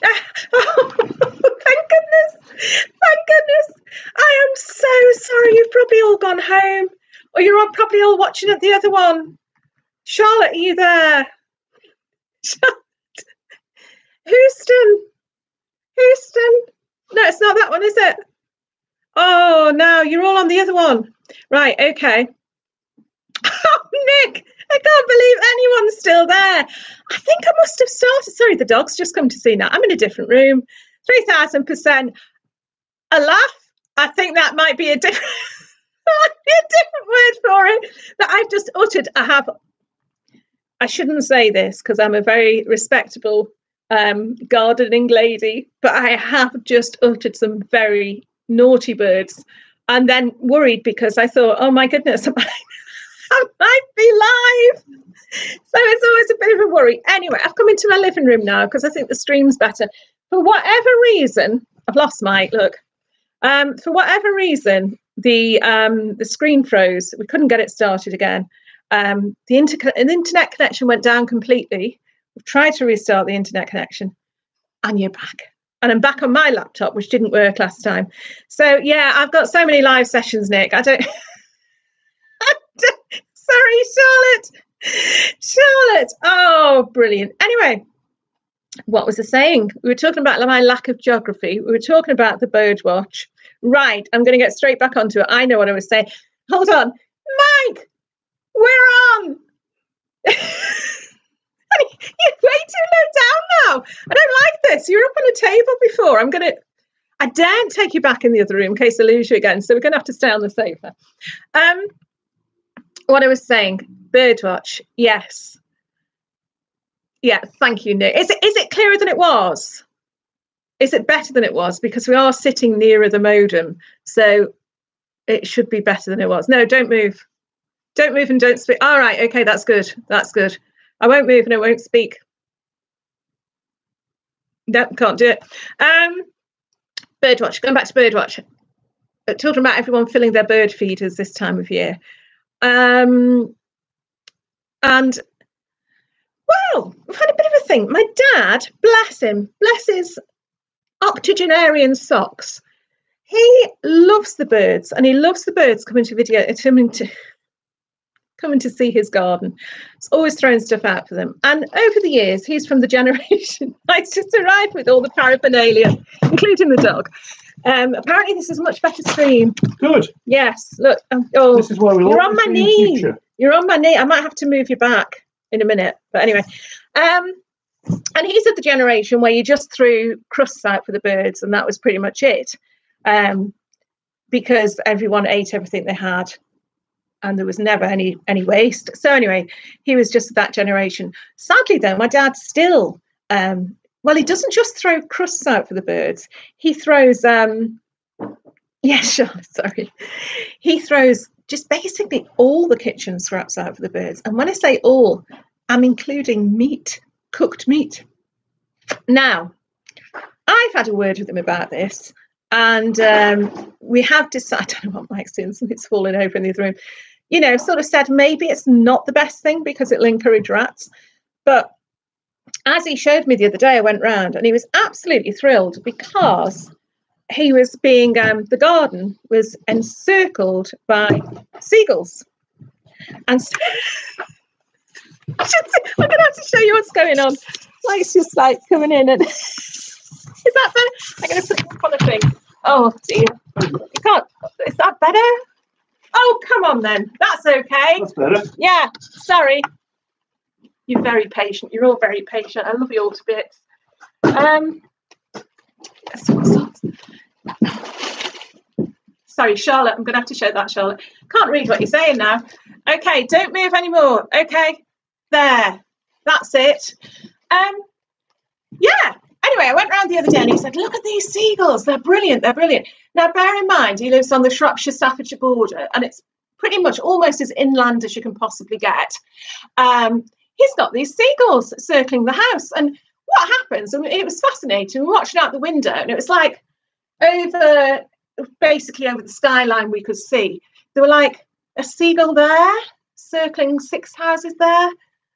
Oh, thank goodness. Thank goodness. I am so sorry. You've probably all gone home, or you're all probably all watching at the other one. Charlotte, are you there? Houston. Houston. No, it's not that one, is it? Oh, no, you're all on the other one. Right, okay. Oh, Nick, I can't believe anyone's still there. I think I must have started. Sorry, the dog's just come to see now. I'm in a different room. 3,000%. A laugh. I think that might be a different, word for it that I've just uttered. I shouldn't say this because I'm a very respectable gardening lady, but I have just uttered some very naughty words and then worried because I thought, oh my goodness, I might be live. So it's always a bit of a worry. Anyway, I've come into my living room now because I think the stream's better. For whatever reason, I've lost my look. For whatever reason, the screen froze. We couldn't get it started again. The internet connection went down completely. We've tried to restart the internet connection, and you're back. And I'm back on my laptop, which didn't work last time. So yeah, I've got so many live sessions, Nick. Sorry, Charlotte. Oh, brilliant. Anyway, what was I saying? We were talking about my lack of geography. We were talking about the bird watch. Right, I'm going to get straight back onto it. I know what I was saying. Hold on. Mike, we're on. You're way too low down now. I don't like this. You're up on a table before. I daren't take you back in the other room in case I lose you again. So we're going to have to stay on the sofa. What I was saying, birdwatch, yes. Yeah, thank you, Nick. Is it clearer than it was? Is it better than it was? Because we are sitting nearer the modem, so it should be better than it was. No, don't move. Don't move and don't speak. All right, okay, that's good. That's good. I won't move and I won't speak. No, can't do it. Birdwatch, going back to birdwatch. Talking about everyone filling their bird feeders this time of year. And well, we've had a bit of a thing. My dad, bless him, bless his octogenarian socks. He loves the birds, and he loves the birds coming to see his garden. He's always throwing stuff out for them. And over the years, he's from the generation that's just arrived with all the paraphernalia, including the dog. Apparently, this is a much better stream. Good. Yes. Look. Oh, this is why you're on my knee. You're on my knee. I might have to move you back in a minute. But anyway, and he's of the generation where you just threw crusts out for the birds, and that was pretty much it, because everyone ate everything they had, and there was never any waste. So anyway, he was just that generation. Sadly, though, my dad still. Well, he doesn't just throw crusts out for the birds. He throws, yes, Charlotte, sorry. He throws just basically all the kitchen scraps out for the birds. And when I say all, I'm including meat, cooked meat. Now, I've had a word with him about this, and we have decided, I don't know what Mike's doing, something's falling over in the other room, you know, sort of said maybe it's not the best thing because it'll encourage rats. But as he showed me the other day, I went round and he was absolutely thrilled because he was being, the garden was encircled by seagulls. And so, I'm going to have to show you what's going on. Mike's just like coming in and, is that better? I'm going to put it on a thing. Oh dear. You can't, is that better? Oh, come on then. That's okay. That's better. Yeah, sorry. You're very patient. You're all very patient. I love you all to bits. Sorry, Charlotte. I'm going to have to show that, Charlotte. Can't read what you're saying now. Okay, don't move anymore. Okay, there. That's it. Yeah. Anyway, I went round the other day and he said, look at these seagulls. They're brilliant. They're brilliant. Now, bear in mind, he lives on the Shropshire-Staffordshire border, and it's pretty much almost as inland as you can possibly get. He's got these seagulls circling the house. And what happens, and it was fascinating, we were watching out the window, and it was like basically over the skyline we could see. There were like a seagull there, circling 6 houses there,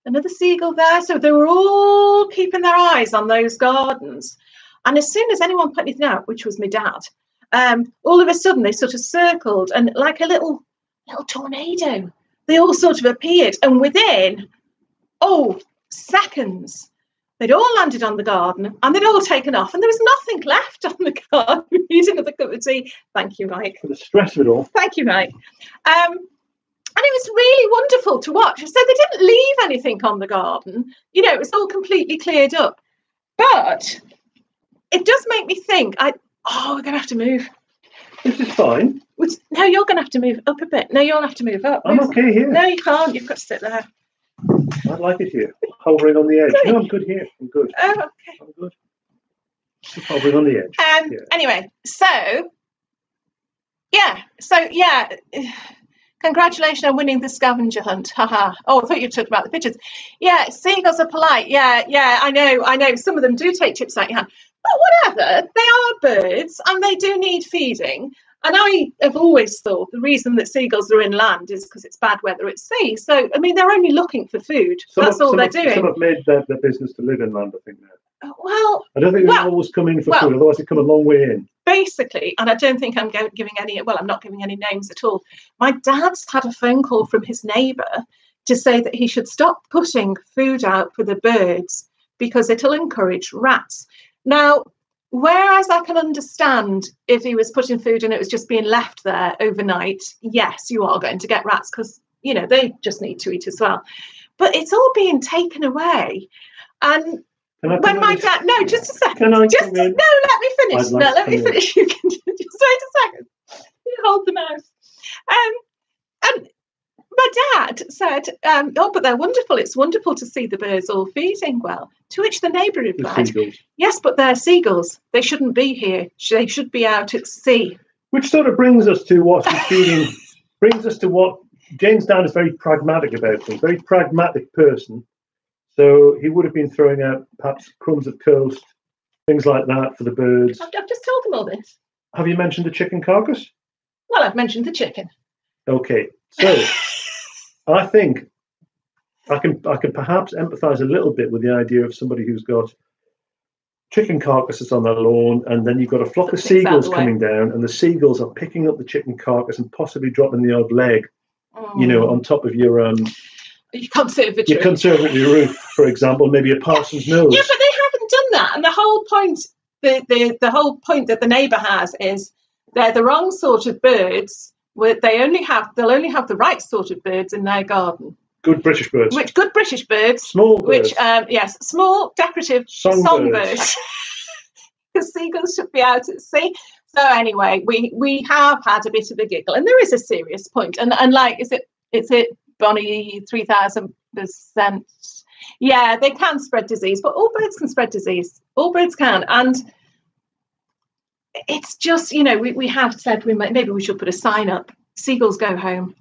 another seagull there. So they were all keeping their eyes on those gardens. And as soon as anyone put anything out, which was my dad, all of a sudden they sort of circled, and like a little tornado, they all sort of appeared. And within, seconds, they'd all landed on the garden and they'd all taken off, and there was nothing left on the garden. Using another cup of tea. Thank you, Mike. For the stress of it all. Thank you, Mike. And it was really wonderful to watch. So they didn't leave anything on the garden. You know, it was all completely cleared up. But it does make me think, we're going to have to move. This is fine. No, you're going to have to move up a bit. No, you'll have to move up. I'm okay here. No, you can't. You've got to sit there. I like it here. Hovering on the edge. No, I'm good here. I'm good. Oh, okay. I'm good. Just hovering on the edge. Anyway, congratulations on winning the scavenger hunt. Haha. Oh, I thought you talked about the pictures. Yeah, seagulls are polite. Yeah, I know. Some of them do take chips out your hand. But whatever, they are birds and they do need feeding. And I have always thought the reason that seagulls are inland is because it's bad weather at sea. So, I mean, they're only looking for food. That's all they're doing. Some have made their business to live inland, I think, now. Well, I don't think they always come in for food, otherwise they come a long way in. Basically, and I don't think I'm giving any, I'm not giving any names at all. My dad's had a phone call from his neighbour to say that he should stop putting food out for the birds because it'll encourage rats. Now, whereas I can understand if he was putting food and it was just being left there overnight, yes, you are going to get rats because, you know, they just need to eat as well. But it's all being taken away. And when my dad, no, just a second. No, let me finish. Let me finish. You can just wait a second. You hold the mouse. And my dad said, but they're wonderful. It's wonderful to see the birds all feeding well. To which the neighbour replied, yes, but they're seagulls. They shouldn't be here. They should be out at sea. Which sort of brings us to what he's feeding, brings us to what James Dan is very pragmatic about things, very pragmatic person. So he would have been throwing out perhaps crumbs of toast, things like that for the birds. I've just told them all this. Have you mentioned the chicken carcass? Well, I've mentioned the chicken. Okay, so I think I can perhaps empathise a little bit with the idea of somebody who's got chicken carcasses on their lawn, and then you've got a flock of seagulls coming down, and the seagulls are picking up the chicken carcass and possibly dropping the odd leg, you know, on top of your conservatory roof, for example, maybe a parson's nose. Yeah, but they haven't done that, and the whole point, the whole point that the neighbour has is they're the wrong sort of birds. They'll only have the right sort of birds in their garden. Good British birds. Good British birds. Small birds. Small decorative songbirds. Because seagulls should be out at sea. So anyway, we have had a bit of a giggle, and there is a serious point. And like, is it Bonnie 3000%? Yeah, they can spread disease, but all birds can spread disease. All birds can, and it's just, you know, we have said maybe we should put a sign up. Seagulls go home.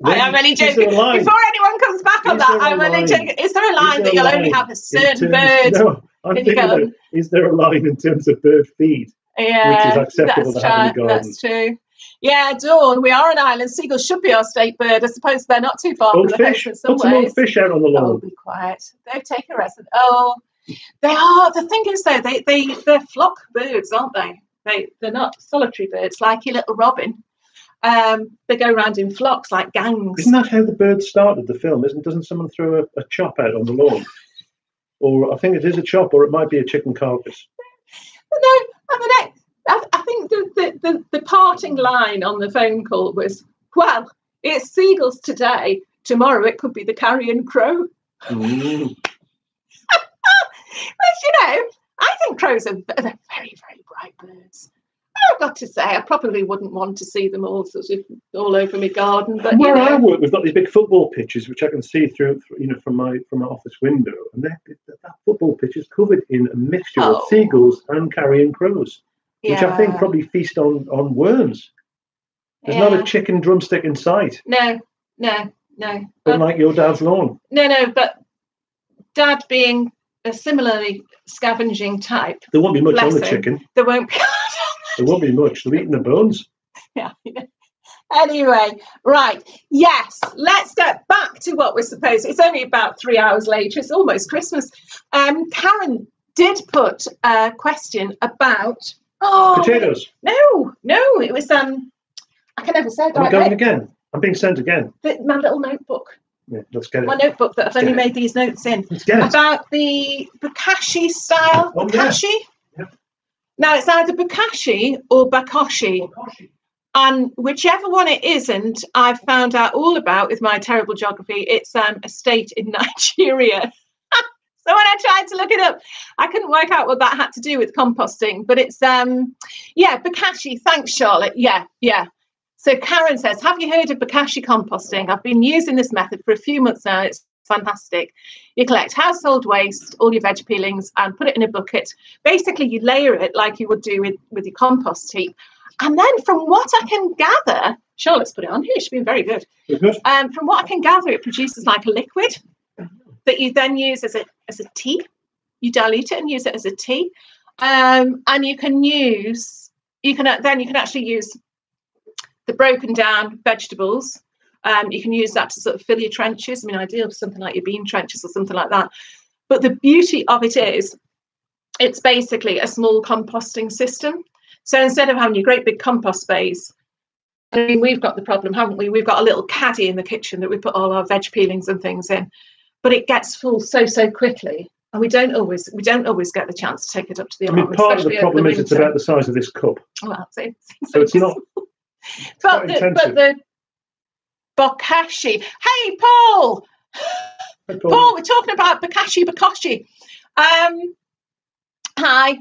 I am only joking. Before anyone comes back on that, I'm only joking. Is there a line that you'll only have a certain bird? No, I'm thinking, is there a line in terms of bird feed? Yeah, which is acceptable to have in the garden? That's true. Yeah, Dawn, we are an island. Seagulls should be our state bird. I suppose they're not too far from the coast in some ways. Put some old fish out on the lawn. Oh, be quiet. They take a rest. Oh, they are. The thing is, though, they're flock birds, aren't they? They're not solitary birds like your little robin. They go around in flocks like gangs. Isn't that how the birds started the film? Doesn't someone throw a chop out on the lawn? Or I think it is a chop, or it might be a chicken carcass. No, I think the parting line on the phone call was, well, it's seagulls today. Tomorrow it could be the carrion crow. Mm. But, you know, I think crows are very, very bright birds. I've got to say, I probably wouldn't want to see them all sort of all over my garden. But where I work, we've got these big football pitches which I can see through, you know, from my office window, and that football pitch is covered in a mixture of seagulls and carrion crows, which I think probably feast on worms. There's not a chicken drumstick in sight. No. Unlike your dad's lawn. No, but Dad being a similarly scavenging type. There won't be much on the chicken. There won't be. There won't be much. They're eating the bones. Yeah. Anyway, right. Yes, let's get back to what we're supposed. It's only about 3 hours later. It's almost Christmas. Karen did put a question about potatoes. No, it was I can never say it. I'm going again. I'm being sent again. My little notebook. Yeah, let's get it. My notebook that I've only made these notes in. Let's get it. About the Bokashi style. Oh, Bokashi. Yeah. Now it's either Bokashi or Bokashi. And whichever one it isn't, I've found out all about with my terrible geography. It's a state in Nigeria. So when I tried to look it up, I couldn't work out what that had to do with composting. But it's, Bokashi. Thanks, Charlotte. Yeah. So Karen says, have you heard of Bokashi composting? I've been using this method for a few months now. It's fantastic. You collect household waste, all your veg peelings, and put it in a bucket. Basically, you layer it like you would do with your compost heap. And then from what I can gather, Charlotte's put it on here. She's been very good. From what I can gather, it produces like a liquid that you then use as a tea. You dilute it and use it as a tea. And you can actually use the broken down vegetables. You can use that to sort of fill your trenches. I mean, ideal for something like your bean trenches or something like that. But the beauty of it is it's basically a small composting system. So instead of having your great big compost space, I mean, we've got the problem, haven't we? We've got a little caddy in the kitchen that we put all our veg peelings and things in, but it gets full so quickly, and we don't always get the chance to take it up to the allotment. I mean, part of the problem is it's about the size of this cup. Well, so it's not. but the Bokashi. Hey, Paul. Paul, we're talking about Bokashi. Hi.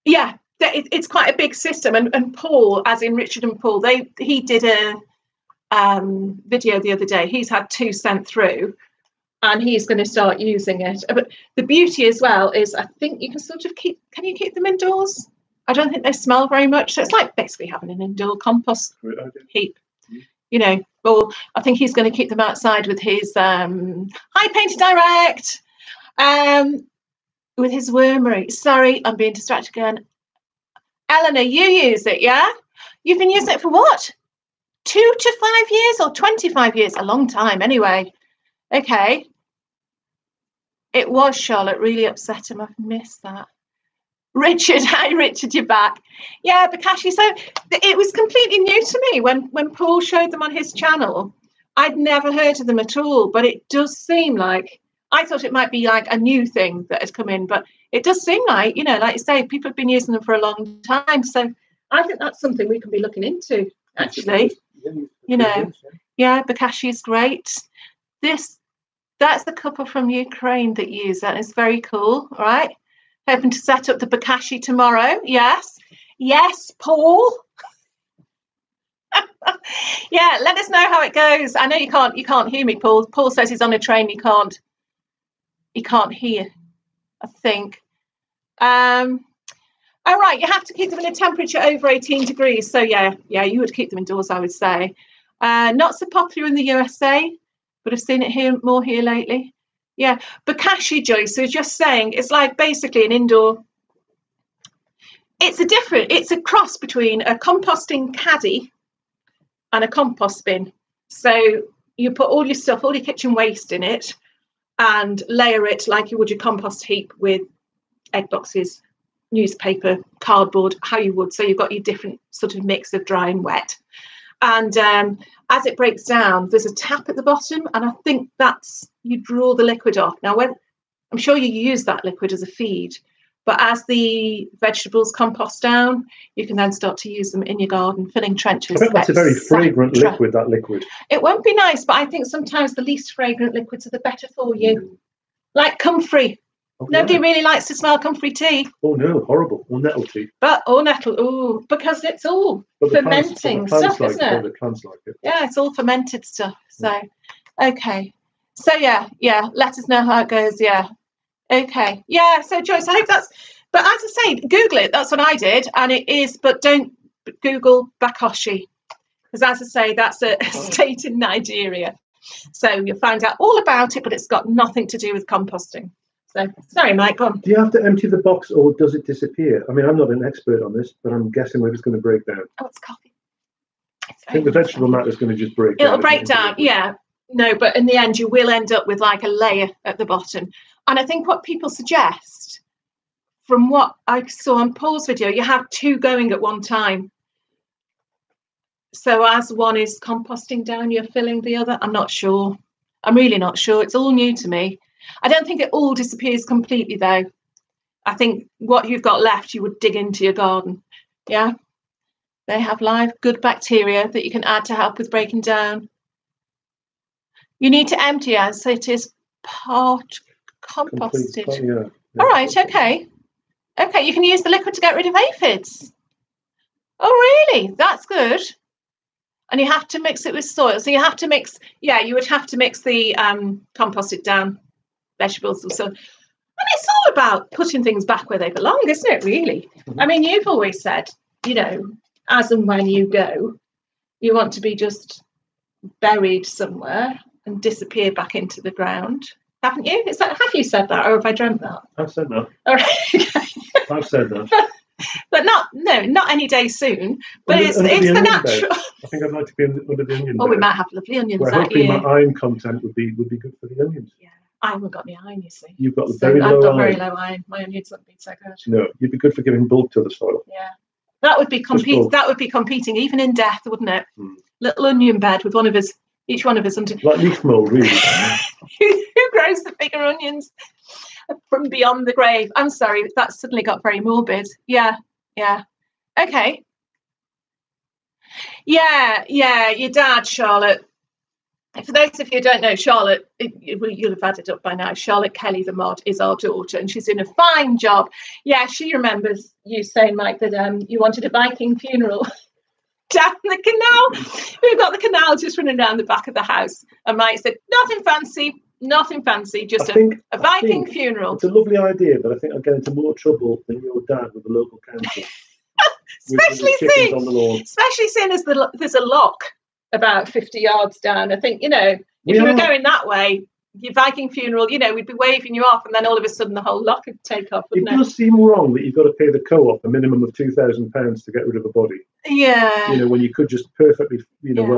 Yeah, it's quite a big system, and Paul, as in Richard and Paul, he did a video the other day. He's had 2 sent through, and he's going to start using it. But the beauty as well is, I think you can sort of keep them indoors? I don't think they smell very much, so it's like basically having an indoor compost heap. You know, well, I think he's going to keep them outside with his Hi Painter Direct. With his wormery. Sorry, I'm being distracted again. Eleanor, you use it, yeah? You've been using it for what? 2 to 5 years or 25 years? A long time, anyway. Okay. It was, Charlotte, really upset him. I've missed that. Richard, hi, Richard, you're back. Yeah, Bokashi. So it was completely new to me when Paul showed them on his channel. I'd never heard of them at all, but it does seem like, I thought it might be like a new thing that had come in, but it does seem like, you know, like you say, people have been using them for a long time. So I think that's something we can be looking into, actually. You know, yeah, Bokashi is great. That's the couple from Ukraine that use that. It's very cool, all right? Hoping to set up the Bokashi tomorrow. Yes, Paul. Yeah, let us know how it goes. I know you can't hear me, Paul. Paul says he's on a train. He can't hear, I think. All right, you have to keep them in a temperature over 18 degrees. So yeah, you would keep them indoors, I would say. Not so popular in the USA, but I've seen it more here lately. Yeah, Bokashi, Joyce, so just saying, it's like basically an indoor. It's a cross between a composting caddy and a compost bin. So you put all your stuff, all your kitchen waste in it, and layer it like you would your compost heap with egg boxes, newspaper, cardboard, how you would. So you've got your different sort of mix of dry and wet. And as it breaks down, there's a tap at the bottom, and I think you draw the liquid off. Now, I'm sure you use that liquid as a feed, but as the vegetables compost down, you can then start to use them in your garden, filling trenches. I bet that's a very fragrant liquid, that liquid. It won't be nice, but I think sometimes the least fragrant liquids are the better for you. Like comfrey. Okay. Nobody really likes to smell comfrey tea. Oh no, horrible. Or nettle tea. Because it's all fermenting stuff, isn't it? The plants like it. Yeah, it's all fermented stuff. So, okay. So yeah, let us know how it goes. Yeah. Okay. Yeah, so Joyce, I hope but as I say, Google it. That's what I did. And it is, but don't Google Bokashi. Because as I say, that's a state in Nigeria. So you'll find out all about it, but it's got nothing to do with composting. So, sorry, Mike, go on. Do you have to empty the box or does it disappear? I mean, I'm not an expert on this, but I'm guessing where it's going to break down. Oh, it's coffee. I think the vegetable matter is going to just break down. It'll break down, yeah. No, but in the end, you will end up with like a layer at the bottom. And I think what people suggest, from what I saw on Paul's video, you have 2 going at one time. So as one is composting down, you're filling the other. I'm not sure. I'm really not sure. It's all new to me. I don't think it all disappears completely, though. I think what you've got left, you would dig into your garden. Yeah. They have live good bacteria that you can add to help with breaking down. You need to empty as so it is part composted. Yeah. All right, okay. Okay, you can use the liquid to get rid of aphids. Oh, really? That's good. And you have to mix it with soil. So you have to mix, yeah, you would have to mix the composted down vegetables. So, and it's all about putting things back where they belong, isn't it, really? I mean, you've always said, you know, as and when you go, you want to be just buried somewhere and disappear back into the ground. Haven't you? Have you said that, or have I dreamt that? I've said that. All right. I've said that. But not any day soon. But it's the natural. I think I'd like to be under the onion. Oh, we might have lovely onions. Well, hopefully my iron content would be good for the onions. Yeah, I haven't got any iron, you see. You've got very low iron. I've got very low iron. My onions wouldn't be so good. No, you'd be good for giving bulk to the soil. Yeah, that would be competing even in death, wouldn't it? Little onion bed with each one of us under. Like leaf mold, really. Who grows the bigger onions from beyond the grave? I'm sorry, that suddenly got very morbid. Yeah. Okay. Yeah, your dad, Charlotte. For those of you who don't know, Charlotte, you'll have added up by now, Charlotte Kelly, the mod, is our daughter, and she's doing a fine job. Yeah, she remembers you saying, Mike, that you wanted a Viking funeral down the canal. We've got the canal just running down the back of the house. And Mike said, nothing fancy, just a Viking funeral. It's a lovely idea, but I think I'll get into more trouble than your dad with the local council. especially seeing as there's a lock about 50 yards down. I think, if you were going that way, your Viking funeral, we'd be waving you off, and then all of a sudden the whole lock would take off. It does seem wrong that you've got to pay the co-op a minimum of £2,000 to get rid of a body. Yeah. When you could just perfectly,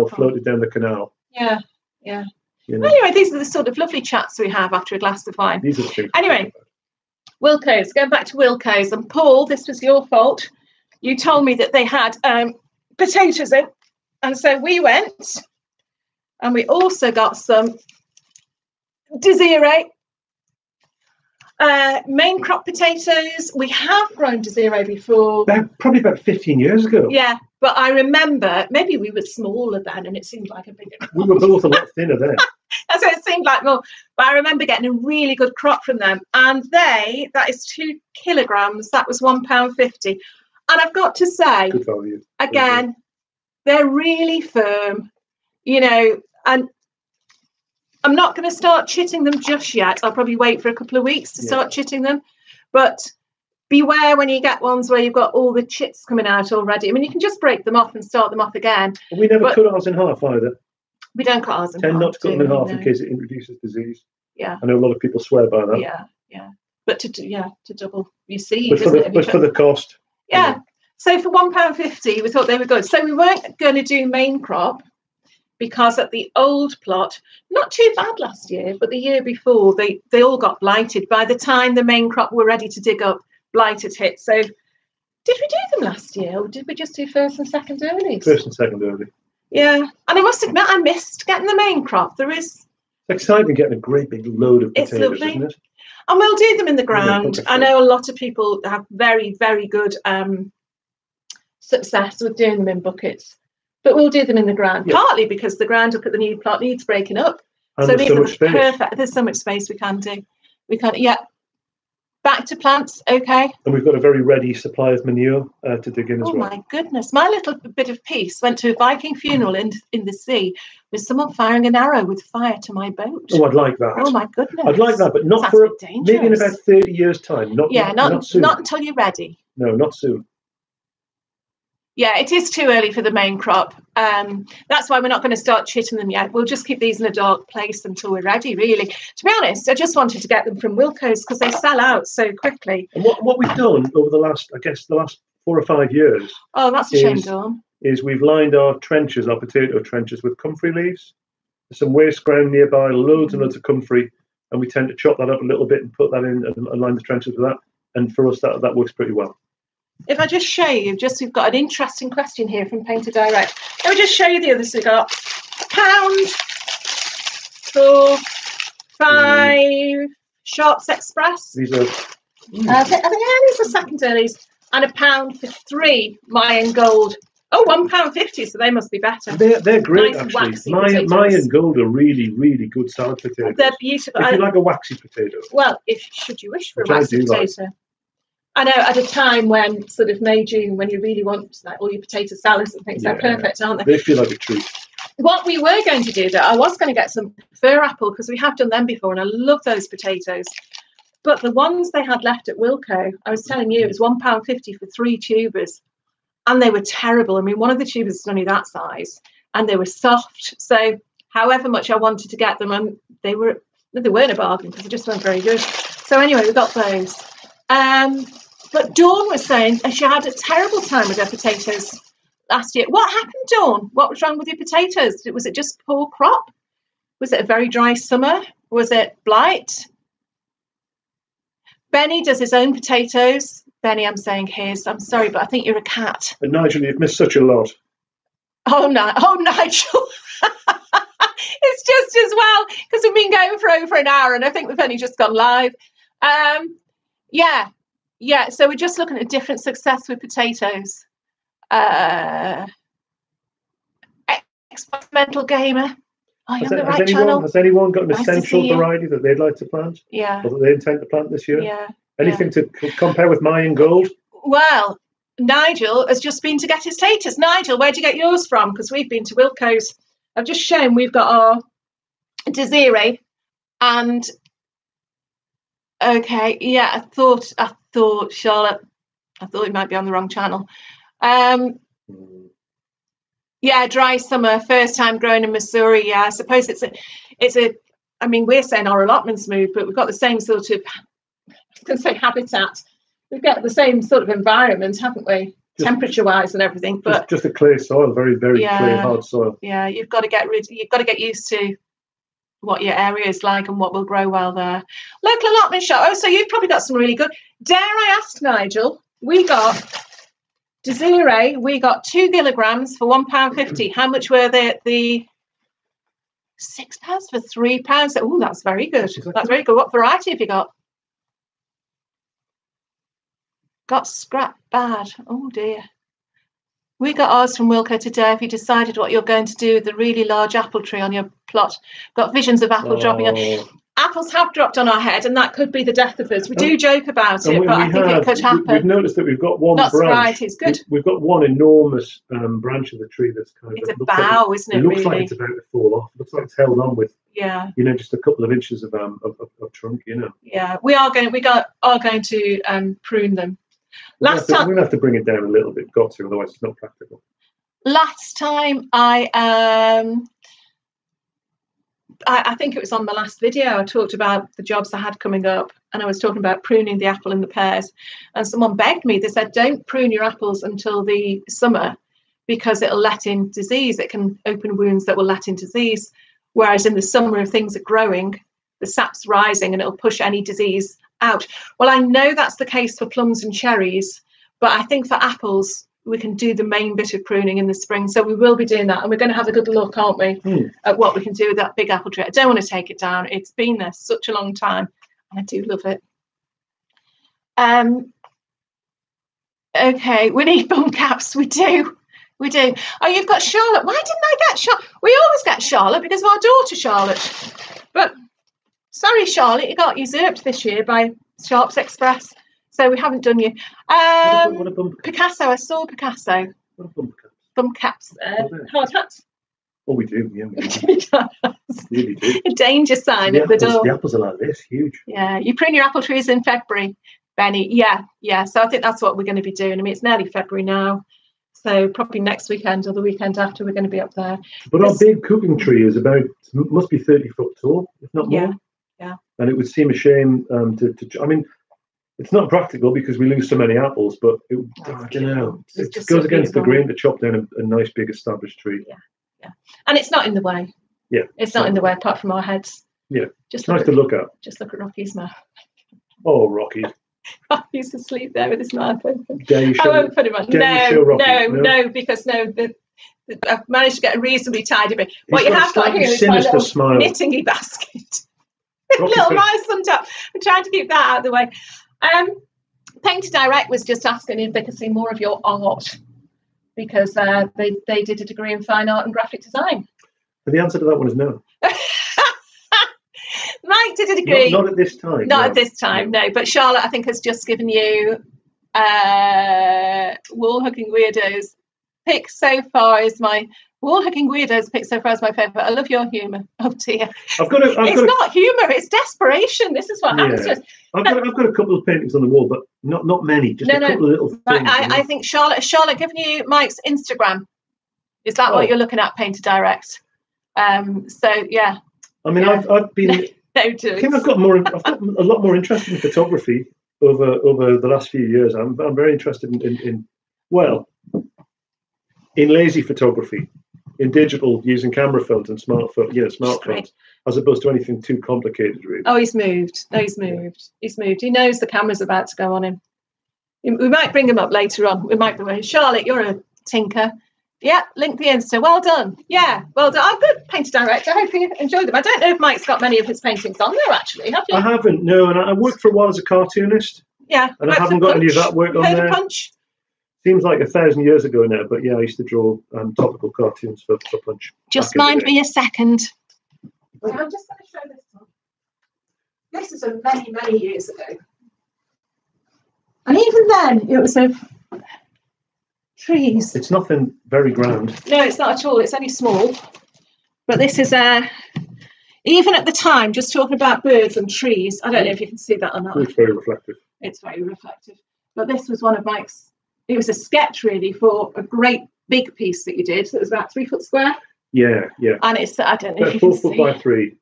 float it down the canal. Yeah. Anyway, these are the sort of lovely chats we have after a glass of wine. These are things. Anyway, Wilco's, going back to Wilco's, and Paul, this was your fault. You told me that they had potatoes in, and so we went, and we also got some Desiree main crop potatoes. We have grown Desiree before. Probably about 15 years ago. Yeah, but I remember maybe we were smaller then, and it seemed like a bigger crop. We were both a lot thinner then. So it seemed like more. But I remember getting a really good crop from them, and that is 2 kilograms. That was £1.50. And I've got to say, good value. Again, they're really firm, and I'm not going to start chitting them just yet. I'll probably wait for a couple of weeks to start chitting them. But beware when you get ones where you've got all the chits coming out already. I mean, you can just break them off and start them off again. We never cut ours in half either. We don't cut ours in half. Tend not to cut them in half in case it introduces disease. Yeah. I know a lot of people swear by that. Yeah. But to double your seed, but for the cost. Yeah. So for £1.50, we thought they were good. So we weren't going to do main crop because at the old plot, not too bad last year, but the year before, they all got blighted. By the time the main crop were ready to dig up, blight had hit. So did we do them last year, or did we just do first and second early? First and second early. Yeah. And I must admit, I missed getting the main crop. It's exciting getting a great big load of potatoes, lovely. isn't it? And we'll do them in the ground. I know a lot of people have very, very good success with doing them in buckets, but we'll do them in the ground, partly because the ground up at the new plot needs breaking up. And so there's so much space. Perfect. There's so much space we can do. Back to plants, okay. And we've got a very ready supply of manure to dig in as well. Oh my goodness. My little bit of peace went to a Viking funeral in the sea with someone firing an arrow with fire to my boat. Oh, I'd like that. Oh my goodness. I'd like that, but not for maybe in about 30 years' time. Not soon. Not until you're ready. No, not soon. Yeah, it is too early for the main crop. That's why we're not going to start chitting them yet. We'll just keep these in a dark place until we're ready, really. To be honest, I just wanted to get them from Wilco's because they sell out so quickly. And what we've done over the last 4 or 5 years. Oh, that's a shame, Dawn. Is we've lined our potato trenches with comfrey leaves. There's some waste ground nearby, loads and loads of comfrey. and we tend to chop that up a little bit and put that in and line the trenches with that. And for us, that works pretty well. If I just show you, we've got an interesting question here from Painter Direct. Let me just show you the others we got. £1 for 5 Sharps Express. These are. I think these are second earlies, and £1 for 3 Mayan Gold. Oh, £1.50, so they must be better. They're great, nice actually. Mayan Gold are really, really good salad potatoes. They're beautiful. If you like a waxy potato. Well, should you wish for a waxy potato. Like. I know at a time when sort of May, June, when you really want like all your potato salads and things, they're perfect, aren't they? They feel like a treat. What we were going to do, though, I was going to get some fir apple because we have done them before, and I love those potatoes. But the ones they had left at Wilko, I was telling you, it was £1.50 for 3 tubers, and they were terrible. I mean, one of the tubers is only that size, and they were soft. So, however much I wanted to get them, they weren't a bargain because they just weren't very good. So anyway, we got those. But Dawn was saying she had a terrible time with her potatoes last year. What happened, Dawn? What was wrong with your potatoes? Was it just poor crop? Was it a very dry summer? Was it blight? Benny does his own potatoes. Benny, I'm saying his. I'm sorry, but I think you're a cat. And Nigel, you've missed such a lot. Oh, Nigel. It's just as well, because we've been going for over an hour, and I think we've only just gone live. Yeah, so we're just looking at different success with potatoes. Experimental Gamer. Are you on the right channel? Has anyone got an essential variety that they'd like to plant? Yeah. Or that they intend to plant this year? Yeah. Anything to compare with Mayan Gold? Well, Nigel has just been to get his taters. Nigel, where'd you get yours from? Because we've been to Wilko's. I've just shown we've got our Desiree and okay, yeah, I thought Charlotte, I thought it might be on the wrong channel. Yeah, dry summer, first time growing in Missouri. Yeah, I suppose it's a I mean, we're saying our allotments move, but we've got the same sort of, I was going to say habitat. We've got the same sort of environment, haven't we? Temperature-wise and everything. But just a clay soil, very, very clay, hard soil. Yeah, you've got to get used to what your area is like and what will grow well there. Local allotment shop. Oh, so you've probably got some really good. Dare I ask, Nigel? We got Desiree. We got 2 kilograms for £1.50. How much were they at the £6 for £3? Oh, that's very good. That's very good. What variety have you got? Got scrap bad. Oh dear. We got ours from Wilko today. Have you decided what you're going to do with the really large apple tree on your plot? Got visions of apple dropping on. Apples have dropped on our head, and that could be the death of us. We do joke about it, but I think it could happen. We've noticed that we've got one branch. Varieties, good. We've got one enormous branch of the tree that's kind of. It's a bow, isn't it? It looks like it's about to fall off. It looks like it's held on with. Yeah. Just a couple of inches of trunk. Yeah, we are going to prune them. We're going to have to bring it down a little bit. Got to, otherwise it's not practical. Last time I think it was on my last video, I talked about the jobs I had coming up, and I was talking about pruning the apple and the pears, and someone begged me. They said, don't prune your apples until the summer because it'll let in disease. It can open wounds that will let in disease, whereas in the summer, if things are growing, the sap's rising and it'll push any disease out. Well, I know that's the case for plums and cherries, but I think for apples we can do the main bit of pruning in the spring, so we will be doing that, and we're going to have a good look, aren't we, at what we can do with that big apple tree. I don't want to take it down. It's been there such a long time, and I do love it. Okay, we need bum caps. We do. Oh, you've got Charlotte. Why didn't I get Charlotte? We always get Charlotte because of our daughter Charlotte, but sorry, Charlotte, you got usurped this year by Sharps Express, so we haven't done you. What a bump. Picasso, I saw Picasso. What a bump cap. Bump caps. Hard hats. Oh, we do, yeah. We do. A danger sign at the door. The apples are like this, huge. Yeah, you prune your apple trees in February, Benny. Yeah. So I think that's what we're going to be doing. I mean, it's nearly February now, so probably next weekend or the weekend after we're going to be up there. But our big cooking tree is must be 30 foot tall, if not more. Yeah. And it would seem a shame I mean, it's not practical because we lose so many apples, but I don't know. It goes against the grain to chop down a nice big established tree. Yeah. And it's not in the way. Yeah. It's not in the way apart from our heads. Yeah, just nice to look at. Just look at Rocky's mouth. Oh, Rocky. Rocky's asleep there with his mouth open. Dare you show, I won't put him on. No, because I've managed to get a reasonably tidy bit. What you have got here is my little knitting-y basket. Little mice on top. I'm trying to keep that out of the way. Paint to Direct was just asking if they could see more of your art, because they did a degree in fine art and graphic design. And the answer to that one is no. Mike did a degree. Not at this time. Not at this time, no. But Charlotte, I think, has just given you Wall Hugging Weirdos. Pick so far is my Wall Hugging Weirdos. Pick so far is my favourite. I love your humour. Oh dear. It's not humour. It's desperation. This is what happens to us. I've got a couple of paintings on the wall, but not many. Just a couple of little things. I think Charlotte given you Mike's Instagram. Is that what you're looking at? Paint to Direct. So yeah. I mean, I've been. I think I've got a lot more interest in photography over the last few years. I'm very interested in lazy photography, in digital, using camera phones and smartphones, as opposed to anything too complicated, really. Oh, he's moved. No, he's moved. He's moved. He knows the camera's about to go on him. We might bring him up later on. We might be Charlotte, you're a tinker. Yeah, link the Insta. Well done. Yeah, well done. I'm good. Paint to Direct. I hope you enjoyed them. I don't know if Mike's got many of his paintings on there, actually. Have you? I haven't, no. And I worked for a while as a cartoonist. Yeah. And I haven't got any of that work on there. Punch? Seems like 1,000 years ago now, but yeah, I used to draw topical cartoons for Punch. Just mind me a second. I'm just going to show this one. This is many, many years ago. And even then, it was trees. It's nothing very grand. No, it's not at all. It's only small. But this is even at the time, just talking about birds and trees. I don't know if you can see that or not. It's very reflective. It's very reflective. But this was one of Mike's. It was a sketch, really, for a great big piece that you did. So it was about 3 foot square. Yeah. And it's, I don't know if you 4 can foot see. by 3.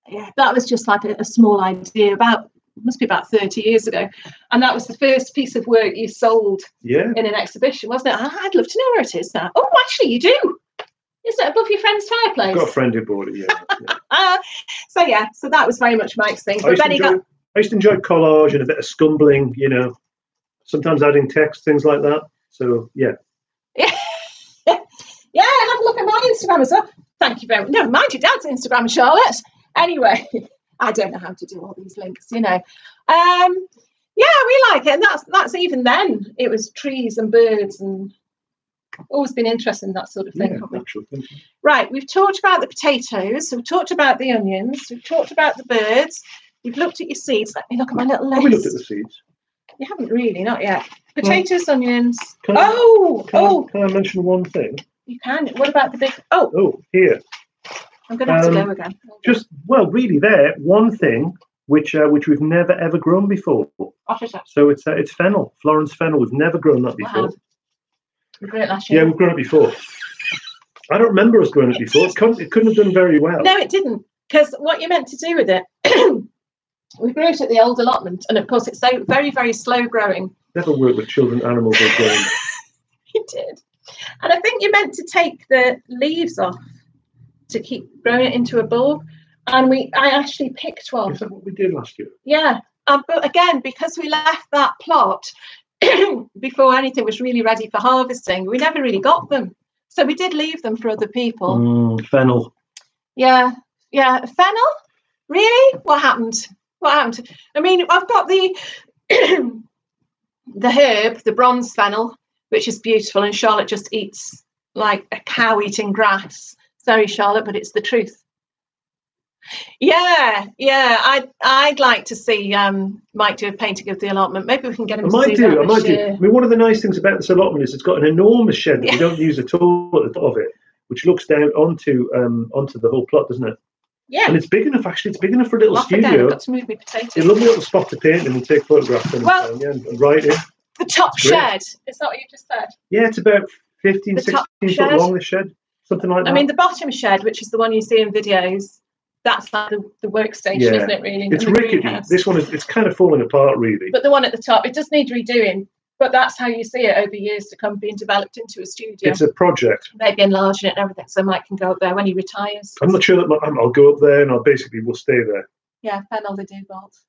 Yeah, that was just like a small idea, must be about 30 years ago. And that was the first piece of work you sold in an exhibition, wasn't it? I'd love to know where it is now. Oh, actually, you do. Is it above your friend's fireplace? I've got a friend who bought it, yeah. So that was very much Mike's thing. I used to enjoy collage and a bit of scumbling, sometimes adding text, things like that. So, yeah. Yeah, have a look at my Instagram as well. Thank you very much. No, mind your dad's Instagram, Charlotte. Anyway, I don't know how to do all these links, Yeah, we like it. And that's even then. It was trees and birds and always been interested in that sort of thing. Yeah, right, we've talked about the potatoes. We've talked about the onions. We've talked about the birds. We've looked at your seeds. Let me look at my little list. Have we looked at the seeds? You haven't really, not yet. Potatoes, onions. Can I mention one thing? You can. What about the big... Oh, here. I'm going to have to go again. Really there, one thing which we've never, ever grown before. What is that? So it's fennel, Florence fennel. We've never grown that before. Wow. We grew it last year. Yeah, we've grown it before. I don't remember us growing it before. It couldn't have done very well. No, it didn't. Because what you meant to do with it... We grew it at the old allotment, and of course it's so very, very slow growing. Never worked with children, animals, or growing. You did. And I think you meant to take the leaves off to keep growing it into a bulb. And I actually picked one. Is that what we did last year? Yeah. But again, because we left that plot before anything was really ready for harvesting, we never really got them. So we did leave them for other people. Fennel. Yeah. Fennel? Really? What happened? I mean, I've got the herb, the bronze fennel, which is beautiful, and Charlotte just eats like a cow eating grass. Sorry, Charlotte, but it's the truth. Yeah. I'd like to see Mike do a painting of the allotment. Maybe we can get him to do that. I might do. I mean, one of the nice things about this allotment is it's got an enormous shed that we don't use at all at the top of it, which looks down onto the whole plot, doesn't it? Yeah. And it's big enough, actually. It's big enough for a little studio. Again, I've got to move my potatoes. A lovely little spot to paint and take photographs and write in. The top shed. Is that what you just said? Yeah, it's about 15, 16 foot long, this shed. Something like that. I mean, the bottom shed, which is the one you see in videos, that's like the workstation, isn't it, really? It's rickety. This one it's kind of falling apart, really. But the one at the top, it does need redoing. But that's how you see it over years to come, being developed into a studio. It's a project. Maybe enlarging it and everything, so Mike can go up there when he retires. I'm not sure that I'll go up there, and we'll stay there. Yeah, Fennel, they do both.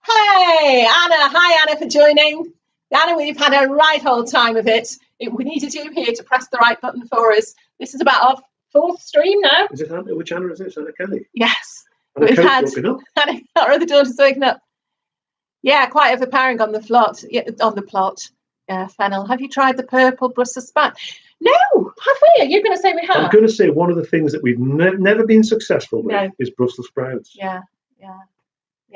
Hey, Anna. Hi, Anna, for joining. Anna, we've had a right old time of it. We needed you here to press the right button for us. This is about our 4th stream now. Is it Anna? Which Anna is it? It's Anna Kelly. Yes. Anna We've had Anna, our other daughter's waking up. Yeah, quite overpowering on the plot. Yeah, on the plot. Yeah, Fennel. Have you tried the purple Brussels sprout? No, have we? Are you going to say we have? I'm going to say one of the things that we've never been successful with is Brussels sprouts. Yeah.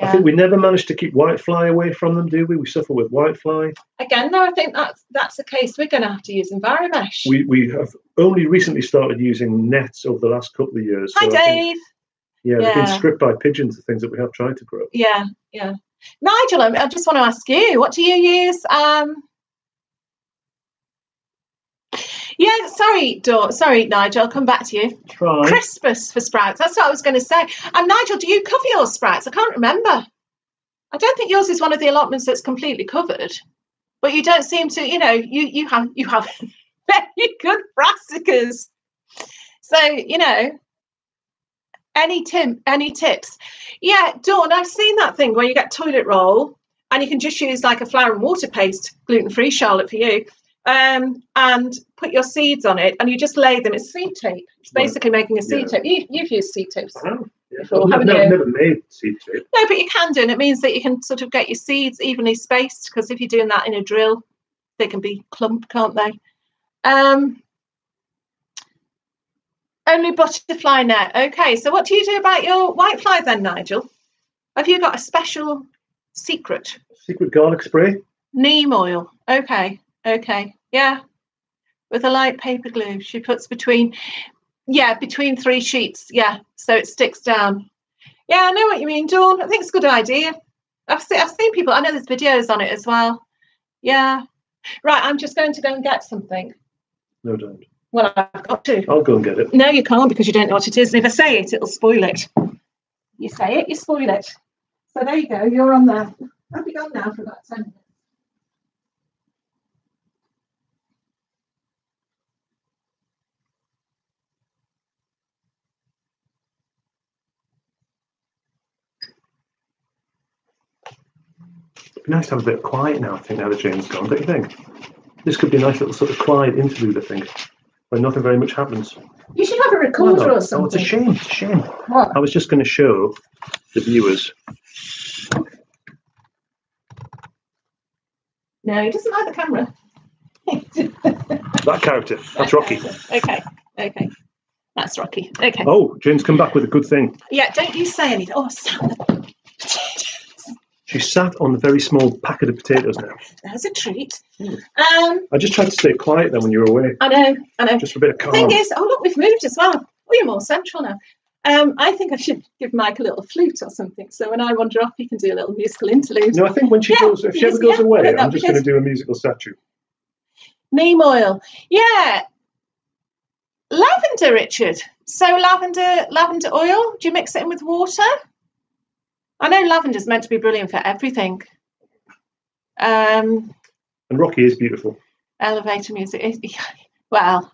I think we never managed to keep whitefly away from them, do we? We suffer with whitefly. Again, though, I think that's the case. We're going to have to use EnviroMesh. We have only recently started using nets over the last couple of years. Hi, Dave. They've been stripped by pigeons, the things that we have tried to grow. Yeah. Nigel, I just want to ask you, what do you use? Yeah, sorry, Nigel, I'll come back to you. Try. Crispus for sprouts, that's what I was going to say. Nigel, do you cover your sprouts? I can't remember. I don't think yours is one of the allotments that's completely covered, but you don't seem to, you have very good brassicas. So, any tips? Yeah, Dawn, I've seen that thing where you get toilet roll and you can just use like a flour and water paste, gluten-free, Charlotte, for you. And put your seeds on it, and you just lay them. It's seed tape. It's basically making a seed tape. You've used seed tapes before, haven't you? I've never made seed tape. No, but you can do, and it means that you can sort of get your seeds evenly spaced. Because if you're doing that in a drill, they can be clumped, can't they? Only butterfly net. Okay, so what do you do about your whitefly then, Nigel? Have you got a special secret? Secret garlic spray. Neem oil. Okay. Yeah. With a light paper glue, she puts between 3 sheets. Yeah, so it sticks down. Yeah, I know what you mean, Dawn. I think it's a good idea. I've seen people. I know there's videos on it as well. Yeah. Right, I'm just going to go and get something. No, don't. Well, I've got to. I'll go and get it. No, you can't, because you don't know what it is. And if I say it, it'll spoil it. You say it, you spoil it. So there you go. You're on there. I'll be gone now for about 10 minutes. It'd be nice to have a bit of quiet now, I think, now that Jane's gone, don't you think? This could be a nice little sort of quiet interlude, I think, where nothing very much happens. You should have a recorder or something. Oh, it's a shame. It's a shame. What? I was just going to show the viewers. No, he doesn't like the camera. That character. That's Rocky. Okay. That's Rocky. Okay. Oh, Jane's come back with a good thing. Yeah, don't you say anything. Oh, Sam. She sat on the very small packet of potatoes now. That's a treat. I just tried to stay quiet then when you were away. I know. Just for a bit of calm. The thing is, oh look, we've moved as well. We're more central now. I think I should give Mike a little flute or something. So when I wander off, he can do a little musical interlude. No, I think when she goes, if she ever goes away, I'm just going to do a musical statue. Neem oil. Yeah. Lavender, Richard. So lavender oil, do you mix it in with water? I know lavender's meant to be brilliant for everything. And Rocky is beautiful. Elevator music. Well,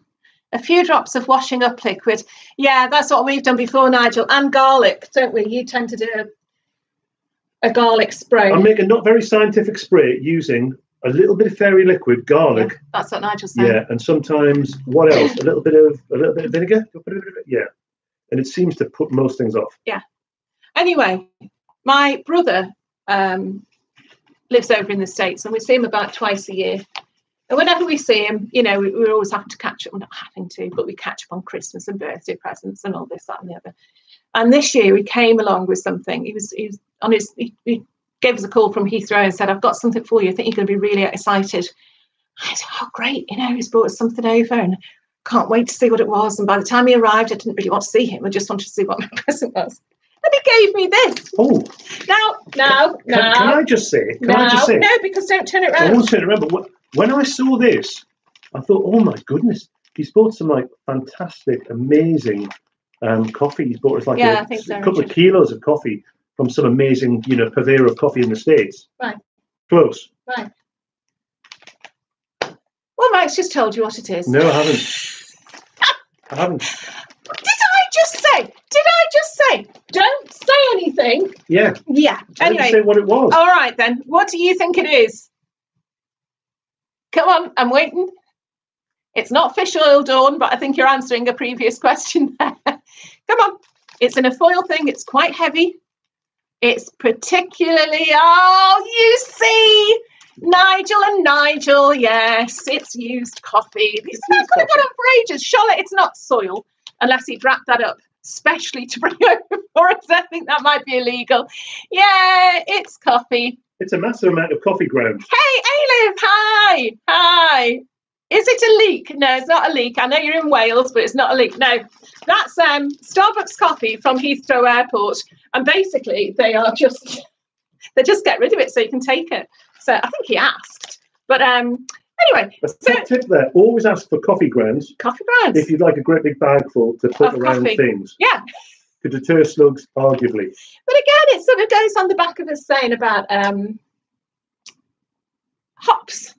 a few drops of washing up liquid. Yeah, that's what we've done before, Nigel. And garlic, don't we? You tend to do a garlic spray. I make a not very scientific spray using a little bit of fairy liquid, garlic. Yeah, that's what Nigel's saying. Yeah, and sometimes what else? A little bit of vinegar. Yeah, and it seems to put most things off. Yeah. Anyway, my brother lives over in the States, and we see him about twice a year. And whenever we see him, we're always having to catch up. We're not having to, but we catch up on Christmas and birthday presents and all this, that, and the other. And this year he came along with something. He was on his. He gave us a call from Heathrow and said, "I've got something for you. I think you're going to be really excited." I said, "Oh, great! He's brought us something over, and can't wait to see what it was." And by the time he arrived, I didn't really want to see him. I just wanted to see what my present was. And he gave me this. Oh. Now. Can I just say? No, because don't turn it around. I won't turn it around, but when I saw this, I thought, oh my goodness, he's bought some fantastic, amazing coffee. He's bought us a couple of kilos of coffee from some amazing, purveyor of coffee in the States. Right. Close. Right. Mike's just told you what it is. No, I haven't. I haven't. Did I just say? Don't say anything. Yeah. Yeah. Anyway, I didn't say what it was. All right then. What do you think it is? Come on, I'm waiting. It's not fish oil, Dawn, but I think you're answering a previous question there. Come on. It's in a foil thing. It's quite heavy. It's particularly, you see, Nigel, yes, it's used coffee. This man could have gone on for ages. Charlotte, it's not soil, unless he'd wrapped that up specially to bring over for us. I think that might be illegal. Yeah, it's coffee. It's a massive amount of coffee ground. Hey, Ailif, hi. Is it a leak? No, it's not a leak. I know you're in Wales, but it's not a leak. No, that's Starbucks coffee from Heathrow Airport. And basically, they just get rid of it so you can take it. So I think he asked. But anyway. A top tip there, always ask for coffee grounds. Coffee grounds. If you'd like a great big bag full to put around coffee. Things. Yeah. To deter slugs, arguably. But again, it sort of goes on the back of us saying about hops.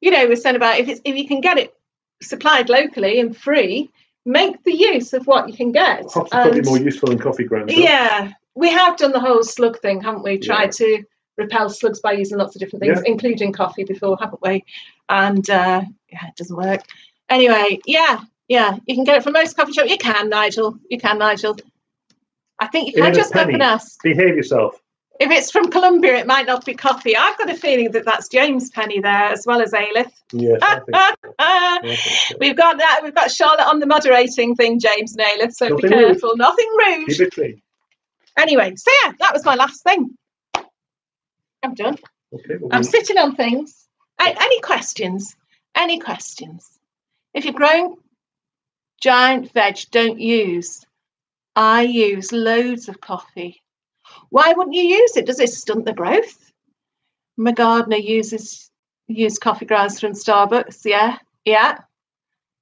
You know, we're saying about if you can get it supplied locally and free, make the use of what you can get. Hops are probably more useful than coffee grounds. Yeah, we have done the whole slug thing, haven't we? Tried to repel slugs by using lots of different things, including coffee before, haven't we? And it doesn't work. Anyway, yeah, you can get it from most coffee shops. You can, Nigel. I think you can just up and ask. Behave yourself. If it's from Colombia, it might not be coffee. I've got a feeling that that's James Penny there, as well as Ailith. Yes, I think so. We've got that. We've got Charlotte on the moderating thing, James and Ailith. So nothing be careful. Rude. Nothing rude. Keep it clean. Anyway, so yeah, that was my last thing. I'm done. Okay. I'm sitting on things. Any questions? Any questions? If you're growing giant veg, don't use. I use loads of coffee. Why wouldn't you use it? Does it stunt the growth? My gardener used coffee grounds from Starbucks. Yeah.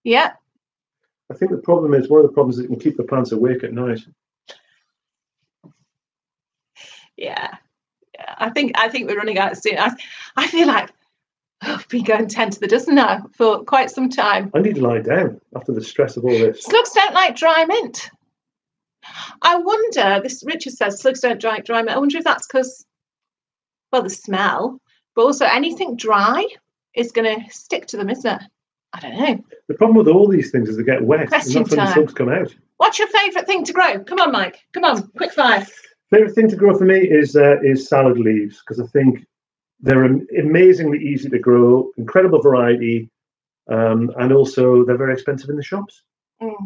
I think the problem is, one of the problems is it can keep the plants awake at night. Yeah. I think we're running out soon. I feel like I've been going 10 to the dozen now for quite some time. I need to lie down after the stress of all this. Slugs don't like dry mint. I wonder, Richard says slugs don't like dry mint. I wonder if that's because, well, the smell, but also anything dry is going to stick to them, isn't it? I don't know. The problem with all these things is they get wet. Question and that's when the slugs come out. What's your favourite thing to grow? Come on, Mike. Come on, quick fire. Favourite thing to grow for me is salad leaves, because I think they're amazingly easy to grow, incredible variety, and also they're very expensive in the shops.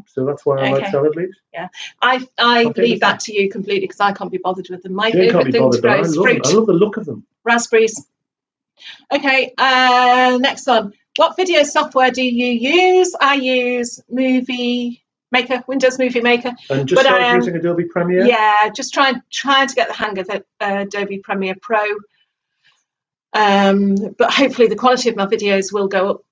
So that's why I like salad leaves. Yeah, I leave that to you completely because I can't be bothered with them. My favourite thing to grow is fruit. I love the look of them. Raspberries. Okay, next one. What video software do you use? I use Movie Maker, Windows Movie Maker. And just started using Adobe Premiere? Yeah, just trying to get the hang of Adobe Premiere Pro. But hopefully the quality of my videos will go up.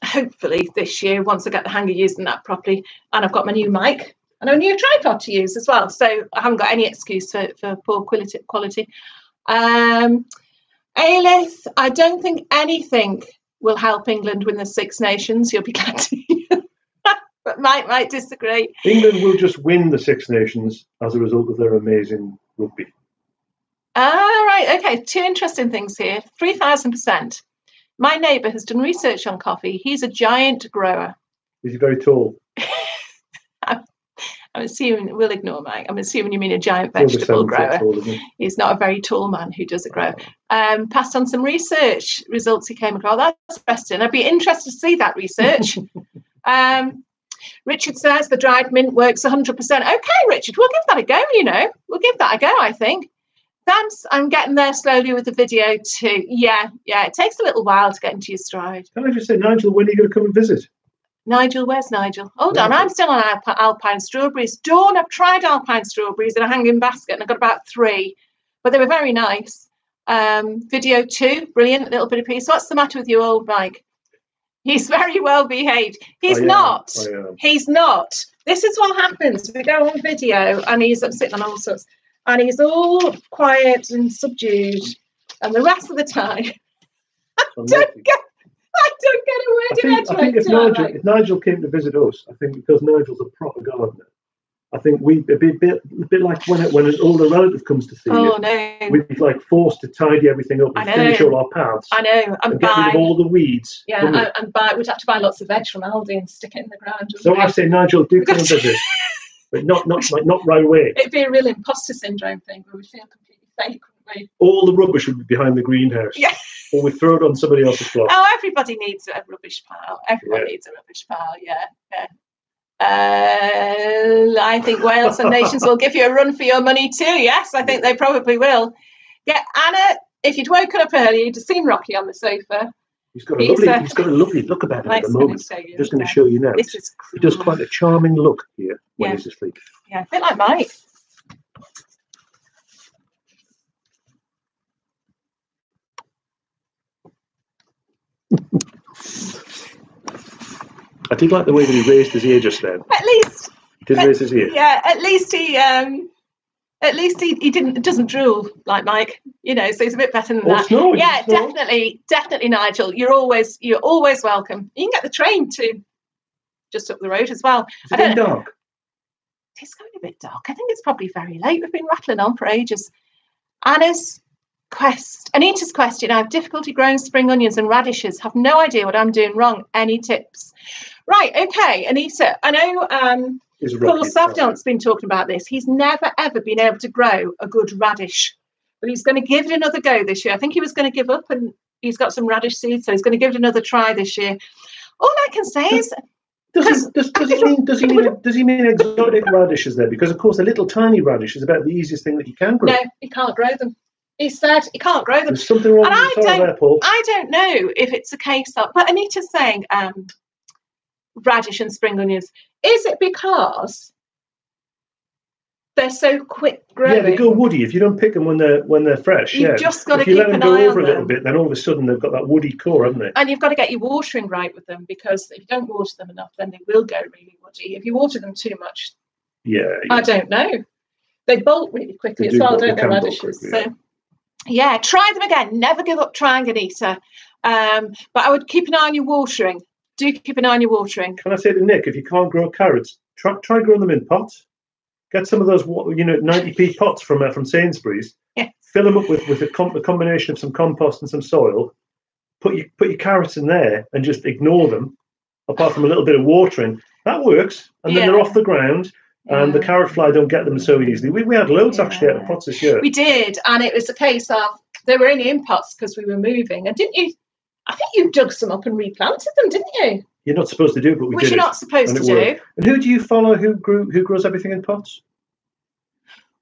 Hopefully this year, once I get the hang of using that properly, and I've got my new mic and a new tripod to use as well, so I haven't got any excuse for poor quality. Ailith, I don't think anything will help England win the Six Nations. You'll be glad to hear. But Mike might disagree. England will just win the Six Nations as a result of their amazing rugby. Right, okay, two interesting things here. 3,000%. My neighbour has done research on coffee. He's a giant grower. Is he very tall? I'm assuming, we'll ignore Mike. I'm assuming you mean a giant vegetable grower. Tall, he's not a very tall man who does a grow. Passed on some research results he came across. That's interesting. I'd be interested to see that research. Richard says the dried mint works 100%. Okay, Richard, we'll give that a go, We'll give that a go, I think. Thanks. I'm getting there slowly with the video too. Yeah. It takes a little while to get into your stride. Can I just say, Nigel, when are you going to come and visit? Nigel, where's Nigel? Hold on, I'm still on alpine strawberries. Dawn, I've tried alpine strawberries in a hanging basket and I got about 3, but they were very nice. Video 2, brilliant, little bit of peace. What's the matter with you, old Mike? He's very well behaved. He's not. He's not. This is what happens. We go on video and he's sitting on all sorts. And he's all quiet and subdued. And the rest of the time, I don't couldn't get a word in I think if Nigel came to visit us, I think because Nigel's a proper gardener, I think we'd be a bit like when an older relative comes to see you. No. We'd be like forced to tidy everything up and finish all our paths. I know. And get rid of all the weeds. Yeah, we'd have to buy lots of veg from Aldi and stick it in the ground. So I say, Nigel, do come and visit. But not right away. It'd be a real imposter syndrome thing where we feel completely fake, wouldn't we? All the rubbish would be behind the greenhouse. Yeah. Or we throw it on somebody else's plot. Oh, everybody needs a rubbish pile. Everyone needs a rubbish pile, yeah. I think Wales and Nations will give you a run for your money too. Yes, I think they probably will. Yeah, Anna, if you'd woken up early, you'd have seen Rocky on the sofa. He's got a lovely look about him at the moment. I'm just going to show you now. This is cool. He does quite a charming look here when he's asleep. Yeah, a bit like Mike. I did like the way that he raised his ear just then. At least he did raise his ear. Yeah, at least he doesn't drool like Mike, so he's a bit better than that. Snore, yeah, definitely, Nigel. You're always welcome. You can get the train too, just up the road as well. Is it getting dark? It's going a bit dark. I think it's probably very late. We've been rattling on for ages. Anita's question. I have difficulty growing spring onions and radishes. Have no idea what I'm doing wrong. Any tips? Right, okay, Anita. I know Paul Savdon's been talking about this. He's never, ever been able to grow a good radish. But he's going to give it another go this year. I think he was going to give up, and he's got some radish seeds, so he's going to give it another try this year. All I can say is... Does he mean exotic radishes there? Because, of course, a little tiny radish is about the easiest thing that you can grow. No, he can't grow them. He said he can't grow them. There's something wrong with the soil there, Paul. I don't know if it's a case of... But Anita's saying radish and spring onions. Is it because they're so quick growing? Yeah, they go woody. If you don't pick them when they're fresh, You've just got to keep an eye on them. If you let them go over a little bit, then all of a sudden they've got that woody core, haven't they? And you've got to get your watering right with them, because if you don't water them enough, then they will go really woody. If you water them too much, I don't know. They bolt really quickly as well, don't they, radishes? So, yeah, try them again. Never give up trying, Anita. But I would keep an eye on your watering. Do keep an eye on your watering. Can I say to Nick, if you can't grow carrots, try growing them in pots. Get some of those, 90p pots from Sainsbury's. Yeah. Fill them up with a combination of some compost and some soil. Put your carrots in there and just ignore them, apart from a little bit of watering. That works, and then they're off the ground. And the carrot fly don't get them so easily. We had loads actually out of pots this year. We did, and it was a case of they were only in pots because we were moving. And didn't you? I think you dug some up and replanted them, didn't you? You're not supposed to do, but we did. Which you're not supposed to do. And who do you follow? Who grows everything in pots?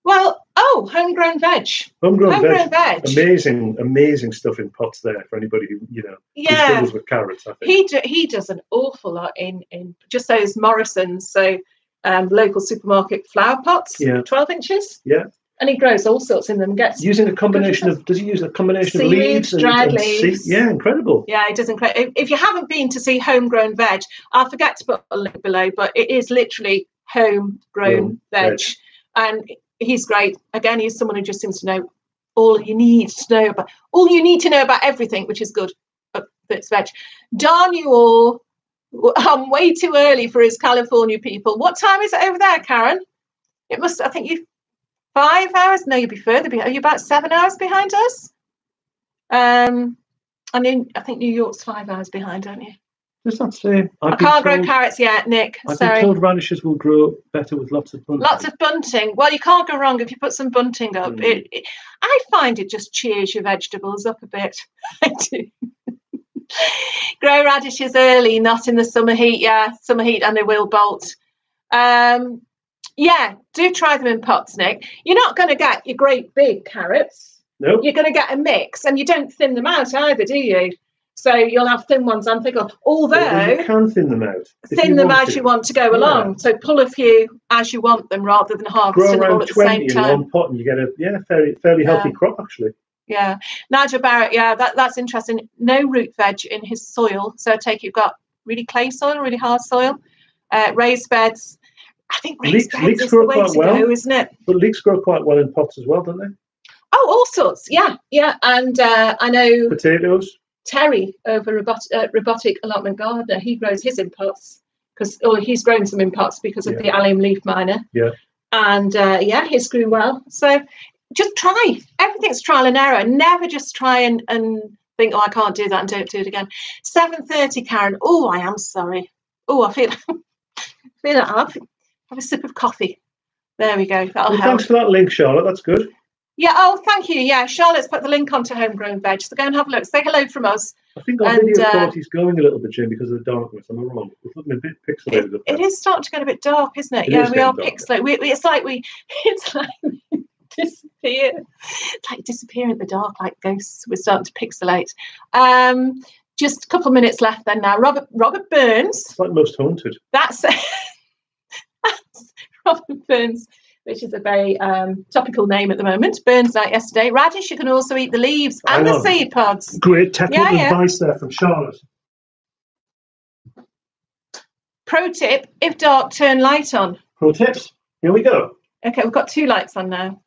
Well, homegrown veg. Homegrown veg. Amazing stuff in pots there for anybody who who struggles with carrots. I think he does an awful lot in just those Morrison's. So. Local supermarket flower pots, 12 inches. Yeah. And he grows all sorts in them. Does he use a combination of leaves dried leaves? Yeah, incredible. Yeah, it does incredible. If you haven't been to see homegrown veg, I'll forget to put a link below, but it is literally homegrown veg. And he's great. Again, he's someone who just seems to know all you need to know about everything, which is good. That's veg. Darn you all. I'm way too early for his California people. What time is it over there, Karen? It must, I think you 5 hours? No, you'll be further behind. Are you about 7 hours behind us? I think New York's 5 hours behind, aren't you? Does that say? I can't grow carrots yet, Nick. I've been told radishes will grow better with lots of bunting. Lots of bunting. Well, you can't go wrong if you put some bunting up. I find it just cheers your vegetables up a bit. I do. Grow radishes early, not in the summer heat. Yeah, summer heat, and they will bolt. Do try them in pots, Nick. You're not going to get your great big carrots. No. You're going to get a mix, and you don't thin them out either, do you? So you'll have thin ones and thick ones. Although you can thin them out. Thin them as you want to go along. So pull a few as you want them, rather than harvesting them all at the same time. Grow around 20 in one pot, and you get a fairly healthy crop actually. Yeah, Nigel Barrett. Yeah, that's interesting. No root veg in his soil. So I take you've got really clay soil, really hard soil, raised beds. I think raised beds is the way to go, isn't it? But leeks grow quite well in pots as well, don't they? Oh, all sorts. Yeah. And I know potatoes. Terry over Robotic Allotment Gardener, he grows his in pots he's grown some in pots because of the allium leaf miner. Yeah. And his grew well. So just try. Everything's trial and error. Never just try and think, oh, I can't do that and don't do it again. 7:30, Karen. Oh, I am sorry. Oh, I feel I'll have a sip of coffee. There we go. That'll help. Thanks for that link, Charlotte. That's good. Yeah, oh, thank you. Yeah, Charlotte's put the link onto Homegrown Veg. So go and have a look. Say hello from us. I think our video quality's going a little bit, Jim, because of the darkness. Am I wrong? It's looking a bit pixelated. It is starting to get a bit dark, isn't it? Yeah, we are pixelated. It's like we disappear. It's like disappear in the dark, like ghosts. We're starting to pixelate. Just a couple of minutes left then now. Robert Burns. It's like Most Haunted. That's Robert Burns, which is a very topical name at the moment. Burns night yesterday. Radish, you can also eat the leaves and the seed pods. Great technical advice there from Charlotte. Pro tip, if dark, turn light on. Pro tips. Here we go. Okay, we've got 2 lights on now.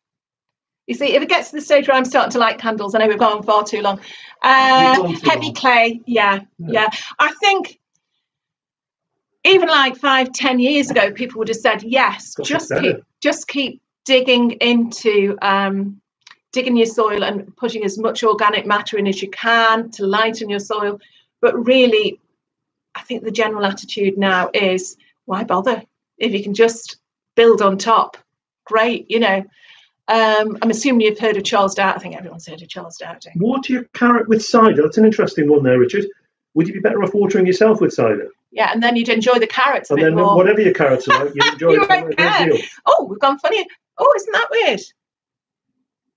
You see, if it gets to the stage where I'm starting to light candles, I know we've gone on far too long. Heavy clay, yeah. I think even like 5-10 years ago, people would have said, yes, just keep digging into digging your soil and putting as much organic matter in as you can to lighten your soil. But really, I think the general attitude now is, why bother? If you can just build on top, great, you know. I'm assuming you've heard of Charles Dowd. I think everyone's heard of Charles Dowd. Water your carrot with cider. That's an interesting one there, Richard. Would you be better off watering yourself with cider? Yeah, and then you'd enjoy the carrots a bit more. And then whatever your carrots are like, you'd enjoy it. Oh, we've gone funny. Oh, isn't that weird?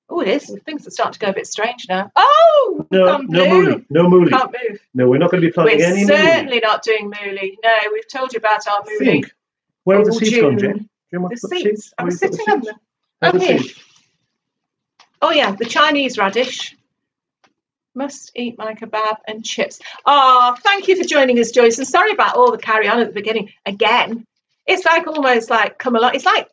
Oh, it is. Things are starting to go a bit strange now. Oh, no mooly. No mooly. Can't move. No, we're not going to be planting any mooly. We're certainly not doing mooly. No, we've told you about our mooly. Where are the seeds gone, Jim? The seeds. I was sitting on them. Oh, here. Oh, yeah, the Chinese radish. Must eat my kebab and chips. Oh, thank you for joining us, Joyce. And sorry about all the carry on at the beginning. Again, it's like almost like come along. It's like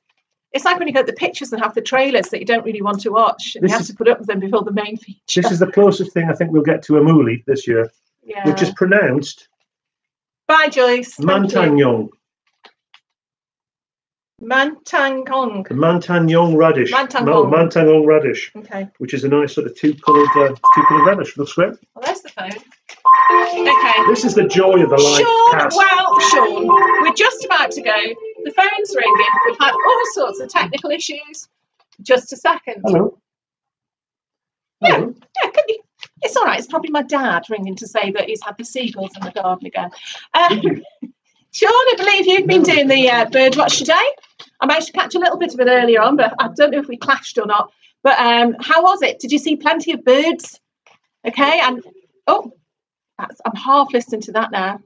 when you go to the pictures and have the trailers that you don't really want to watch. And you have to put up with them before the main feature. This is the closest thing I think we'll get to a mooly this year, which is pronounced. Bye, Joyce. Mantanyong. Mantangong. The Mantanyong radish. Mantangong radish. Okay. Which is a nice sort of two-coloured radish. Looks great. Well, there's the phone. Okay. This is the joy of the live cast. Sean, we're just about to go. The phone's ringing. We've had all sorts of technical issues. Just a second. Hello. Yeah. It's all right. It's probably my dad ringing to say that he's had the seagulls in the garden again. Sean, I believe you've been doing the bird watch today. I managed to catch a little bit of it earlier on, but I don't know if we clashed or not. But how was it? Did you see plenty of birds? Okay, and I'm half listening to that now.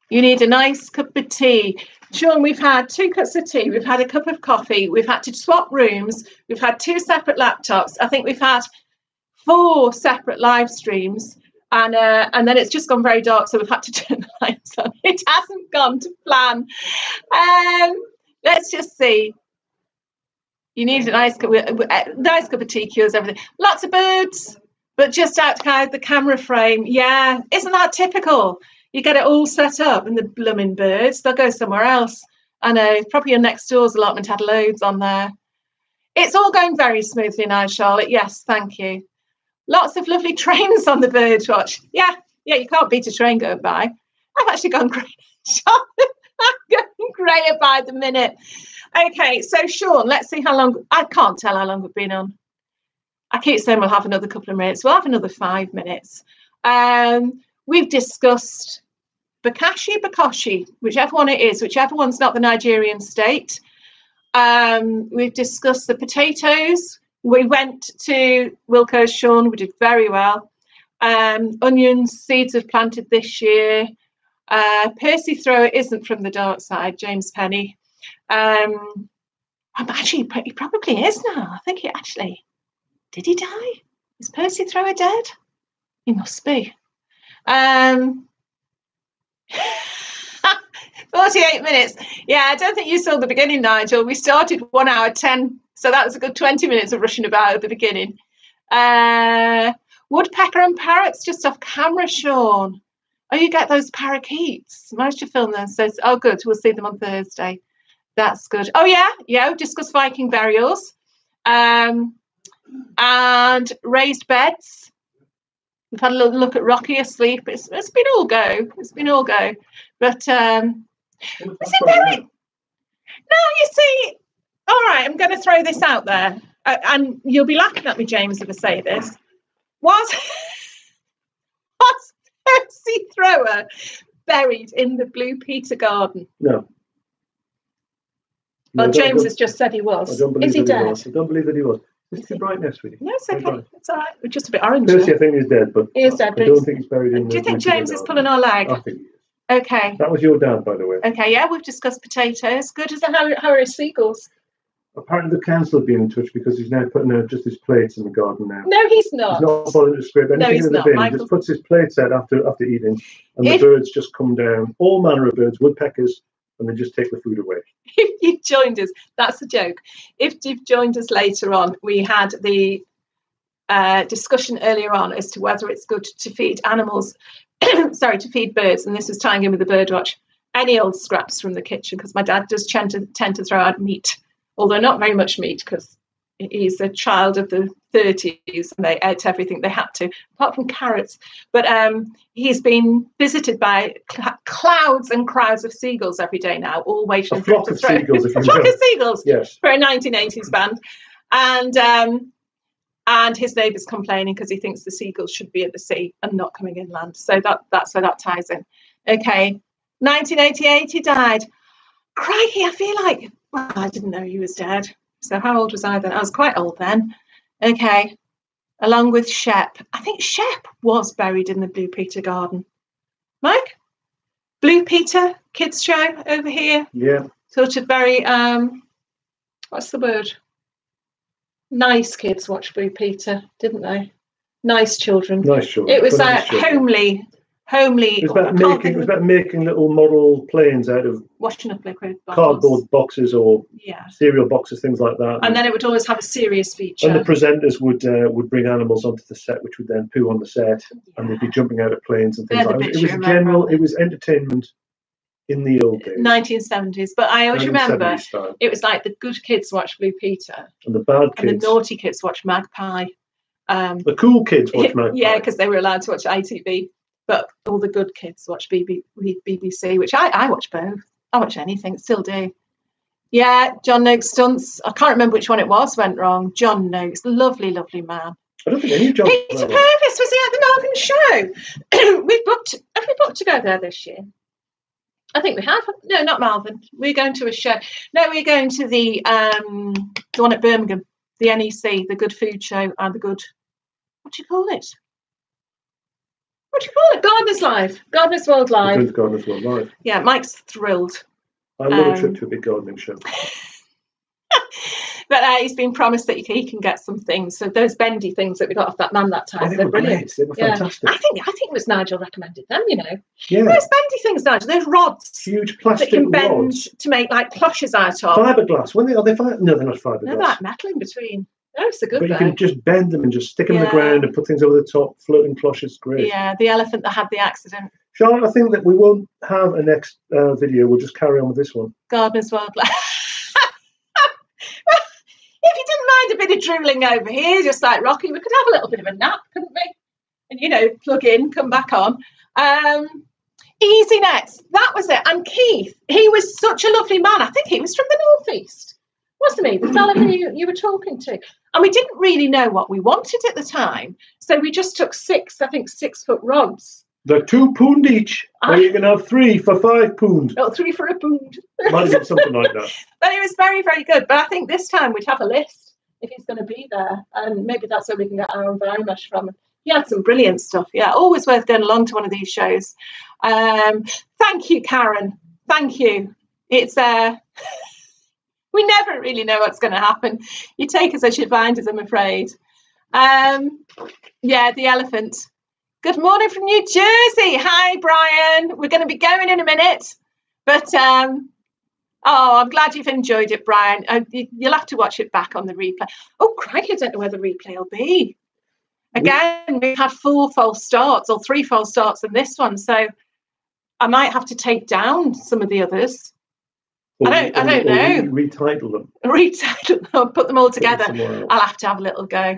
You need a nice cup of tea. Sean, we've had 2 cups of tea. We've had a cup of coffee. We've had to swap rooms. We've had 2 separate laptops. I think we've had 4 separate live streams. And then it's just gone very dark, so we've had to turn the lights on. It hasn't gone to plan. Let's just see. You need a nice cup of tea, cures everything. Lots of birds, but just outside the camera frame. Yeah, isn't that typical? You get it all set up, and the blooming birds, they'll go somewhere else. I know, probably your next door's allotment had loads on there. It's all going very smoothly now, Charlotte. Yes, thank you. Lots of lovely trains on the Birdwatch. Yeah, you can't beat a train going by. I've actually gone grey. I'm going greyer by the minute. Okay, so Sean, let's see how long. I can't tell how long we've been on. I keep saying we'll have another couple of minutes. We'll have another 5 minutes. We've discussed Bokashi, whichever one it is, whichever one's not the Nigerian state. We've discussed the potatoes. We went to Wilco's, Sean. We did very well. Onions, seeds have planted this year. Percy Thrower isn't from the dark side, James Penny. Actually, he probably is now. I think he actually... Did he die? Is Percy Thrower dead? He must be. 48 minutes. Yeah, I don't think you saw the beginning, Nigel. We started 1 hour 10. So that was a good 20 minutes of rushing about at the beginning. Woodpecker and parrots just off camera, Sean. Oh, you get those parakeets. Managed to film them. So, oh, good. We'll see them on Thursday. That's good. Oh, yeah. Discuss Viking burials. And raised beds. We've had a little look at Rocky asleep. It's been all go. It's been all go. But is it very... No, you see, all right, I'm going to throw this out there. And you'll be laughing at me, James, if I say this. Was Percy Thrower buried in the Blue Peter garden? No. Well, James has just said he was. Is he dead? I don't believe that he was. It's too bright now, sweetie. No, it's okay. It's all right. We're just a bit orange. Percy, I think he's dead, but he is dead, I don't think he's buried in. Do you think James is pulling our leg? I think he is. Okay. That was your dad, by the way. Okay, yeah, we've discussed potatoes. Good. How are his seagulls? Apparently the council have been in touch because he's now putting out just his plates in the garden now. No, he's not. He's not following the script. Anything no, he's not. Bin, he just puts his plates out after eating, and the birds just come down. All manner of birds, woodpeckers, and they just take the food away. If you've joined us, that's a joke. If you've joined us later on, we had the discussion earlier on as to whether it's good to feed animals, to feed birds, and this is tying in with the bird watch, any old scraps from the kitchen, because my dad does tend to throw out meat, although not very much meat, because he's a child of the 30s and they ate everything they had to, apart from carrots. But he's been visited by clouds and crowds of seagulls every day now, all waiting for him to throw. A flock of seagulls, yes, for a 1980s band. And his neighbour's complaining because he thinks the seagulls should be at the sea and not coming inland. So that's where that ties in. Okay, 1988 he died. Crikey, I feel like, well, I didn't know he was dead. So how old was I then? I was quite old then. Okay, along with Shep. I think Shep was buried in the Blue Peter garden. Mike? Blue Peter kids show over here. Yeah. Sort of very, what's the word? Nice kids watch Blue Peter, didn't they? Nice children. Nice children. It was homely. It was about making little model planes out of washing up liquid bottles, cardboard boxes or cereal boxes, things like that. And then it would always have a serious feature. And the presenters would bring animals onto the set, which would then poo on the set, and they'd be jumping out of planes and things like that. It was general. It was entertainment in the old days, 1970s. But I always remember it was like the good kids watch Blue Peter, and the bad kids, and the naughty kids watch Magpie. The cool kids watch Magpie. Yeah, because they were allowed to watch ITV. But all the good kids watch BBC, which I watch both. I watch anything, still do. Yeah, John Noakes stunts. I can't remember which one it was went wrong. John Noakes, lovely, lovely man. I don't think any of John. Peter Purvis, was he at the Malvern show? Have we booked to go there this year? I think we have. No, not Malvern. We're going to a show. No, we're going to the one at Birmingham, the NEC, the Good Food Show, and the Good. What do you call it? What do you call it? Gardener's Live. Gardener's World Live. Gardener's World Live. Yeah, Mike's thrilled. I love a trip to a big gardening show. But he's been promised that he can get some things. So those bendy things that we got off that man that time, they're brilliant. They were fantastic. I think it was Nigel recommended them, you know. Yeah. Those bendy things, Nigel, those rods. Huge plastic that can bend rods. To make like cloches out of. Fiberglass. Are they fiberglass? No, they're not fiberglass. They're like metal in between. No, it's a good But you though. can just bend them and just stick them in the ground and put things over the top, floating cloches. Great. Yeah, the elephant that had the accident. Charlotte, I think that we won't have a next video. We'll just carry on with this one. Gardener's World Live. If you didn't mind a bit of drooling over here, just like Rocky, we could have a little bit of a nap, couldn't we? And, you know, plug in, come back on. Easy Nets, that was it. And Keith, he was such a lovely man. I think he was from the northeast, wasn't he? The fellow who you were talking to. And we didn't really know what we wanted at the time. So we just took 6 foot rods. They're £2 each. Or you can have 3 for £5. Oh, 3 for a pound. Might have been something like that. But it was very, very good. But I think this time we'd have a list if he's going to be there. And maybe that's where we can get our environment from. He had some brilliant stuff. Yeah, always worth going along to one of these shows. Thank you, Karen. Thank you. It's we never really know what's going to happen. You take us as you find us, I'm afraid. Yeah, the elephant. Good morning from New Jersey. Hi, Brian. We're going to be going in a minute. But, I'm glad you've enjoyed it, Brian. You'll have to watch it back on the replay. Oh, crikey, I don't know where the replay will be. Again, we've had 4 false starts or 3 false starts in this one, so I might have to take down some of the others. I don't know. Retitle them. Retitle them, put them all together. I'll have to have a little go.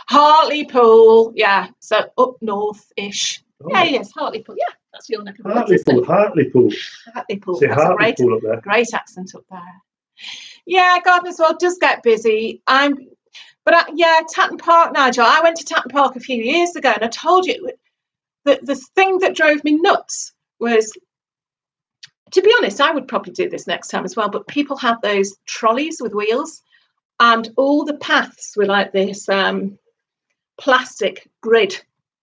Hartlepool, yeah. So up north-ish. Oh. Yeah, yes, Hartlepool. Yeah, that's your neck of the woods. Hartlepool. That's Hartlepool a great accent up there. Yeah, Gardeners World does get busy. Tatton Park, Nigel. I went to Tatton Park a few years ago, and I told you that the thing that drove me nuts was, to be honest, I would probably do this next time as well, but people had those trolleys with wheels, and all the paths were like this plastic grid.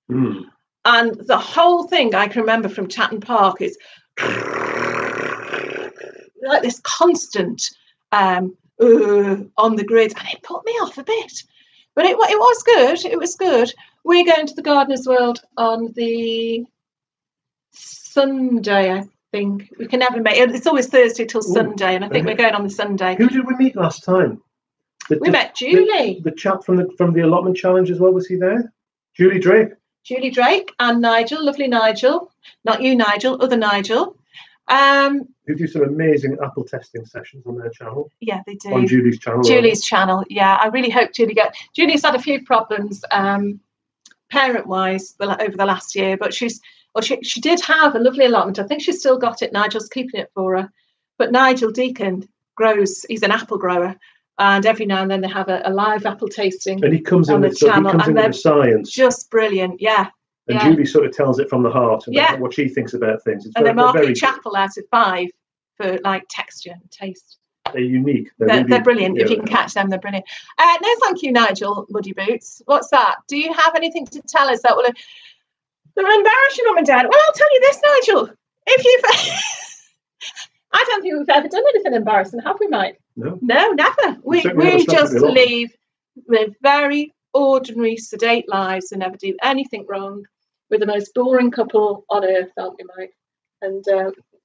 Mm. And the whole thing I can remember from Tatton Park is like this constant on the grid, and it put me off a bit. But it was good. It was good. We're going to the Gardeners World on the Sunday, I think. We can never make it. It's always Thursday till Sunday, and I think we're going on the Sunday. Who did we meet last time? We met Julie. The chap from the Allotment Challenge as well, was he there? Julie Drake. Julie Drake and Nigel, lovely Nigel. Not you, Nigel, other Nigel. Who do some amazing apple testing sessions on their channel. Yeah, they do. On Julie's channel. Julie's channel, yeah. I really hope Julie's had a few problems parent-wise over the last year, but she did have a lovely allotment. I think she's still got it. Nigel's keeping it for her. But Nigel Deacon he's an apple grower, and every now and then they have a live apple tasting. And he comes in with the science. Just brilliant, yeah. And Julie sort of tells it from the heart about what she thinks about things. It's they mark each apple out of 5 for like texture and taste. They're unique. They're brilliant. If you can catch them, they're brilliant. No, thank you, Nigel Muddy Boots. What's that? Do you have anything to tell us that will embarrass your mum and dad? Well, I'll tell you this, Nigel. If you've I don't think we've ever done anything embarrassing, have we, Mike? No, never. We just live very ordinary, sedate lives and never do anything wrong. We're the most boring couple on earth, aren't we, Mike?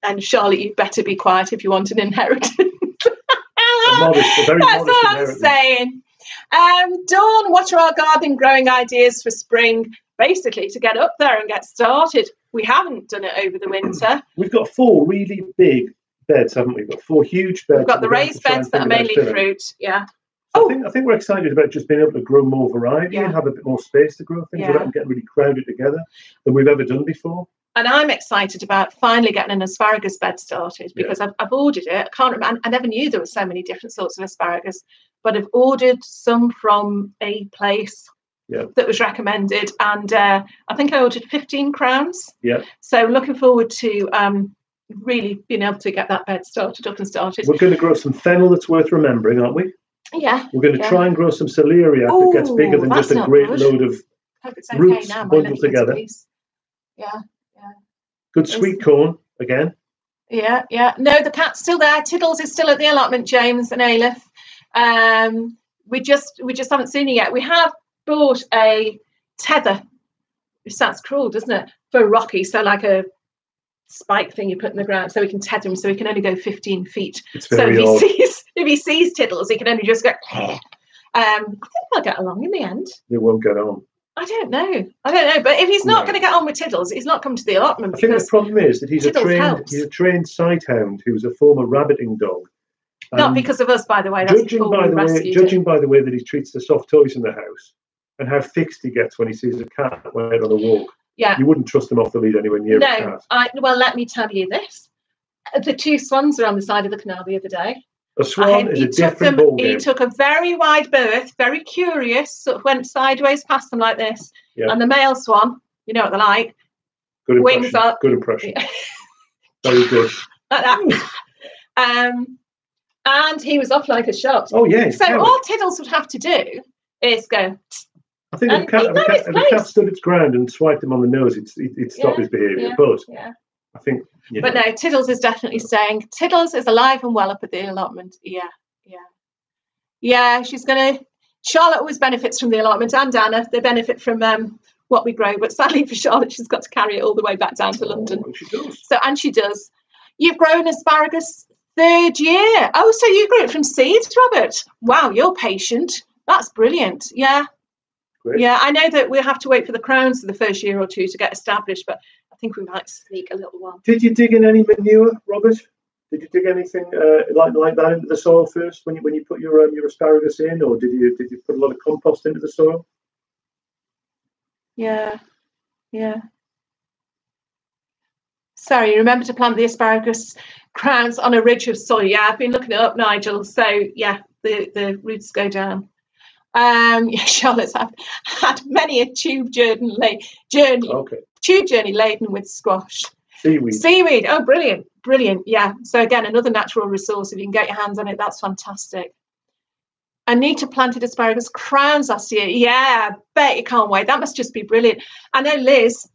And Charlotte, you better be quiet if you want an inheritance. That's all I'm saying. Dawn, what are our garden growing ideas for spring? Basically, to get up there and get started. We haven't done it over the winter. We've got 4 really big beds, haven't we? We've got 4 huge beds. We've got the raised beds that are mainly fruit. Yeah. I think we're excited about just being able to grow more variety and have a bit more space to grow things without them getting really crowded together than we've ever done before. And I'm excited about finally getting an asparagus bed started because I've ordered it. I can't remember. I never knew there were so many different sorts of asparagus, but I've ordered some from a place that was recommended, and I think I ordered 15 crowns. Yeah. So looking forward to really being able to get that bed started. We're going to grow some fennel that's worth remembering, aren't we? Yeah. We're going to try and grow some celeriac that gets bigger than just a great load of roots bundled together. Yeah. Good sweet corn again. Yeah. No, the cat's still there. Tiddles is still at the allotment, James and Aleph. We just haven't seen it yet. We have bought a tether. It sounds cruel, doesn't it? For Rocky, so like a spike thing you put in the ground, so we can tether him, so he can only go 15 feet. So if he sees Tiddles, he can only just go. I think they'll get along in the end. They won't get on. I don't know. But if he's not going to get on with Tiddles, he's not come to the allotment. I think the problem is that he's a trained sight hound who's a former rabbiting dog. Not because of us, by the way. Judging by the way that he treats the soft toys in the house and how fixed he gets when he sees a cat when out on a walk, you wouldn't trust him off the lead anywhere near a cat. Well, let me tell you this: the 2 swans were on the side of the canal the other day. A swan is a different ballgame. He took a very wide berth, very curious, sort of went sideways past them like this. Yeah. And the male swan, you know what they're like. Good impression. Wings up. Good impression. Very good. Like that. And he was off like a shot. Oh, yeah. So all Tiddles would have to do is go. I think if the cat stood its ground and swiped him on the nose, it'd stop his behaviour. But I think... But no, Tiddles is definitely staying. Tiddles is alive and well up at the allotment. Yeah, she's going to... Charlotte always benefits from the allotment, and Anna. They benefit from what we grow. But sadly for Charlotte, she's got to carry it all the way back down to London. And she does. And she does. You've grown asparagus 3rd year. Oh, so you grew it from seeds, Robert. Wow, you're patient. That's brilliant. Yeah. Great. Yeah, I know that we'll have to wait for the crowns for the first year or two to get established, but I think we might sneak a little while. Did you dig in any manure, Robert? Did you dig anything like that into the soil first when you put your asparagus in, or did you put a lot of compost into the soil? Yeah. Sorry, remember to plant the asparagus crowns on a ridge of soil. Yeah, I've been looking it up, Nigel. So yeah, the roots go down. Yeah, Charlotte's had many a tube journey laden with squash. Seaweed. Oh, brilliant. Yeah. So again, another natural resource. If you can get your hands on it, that's fantastic. Anita planted asparagus crowns last year. Yeah, I bet you can't wait. That must just be brilliant. I know Liz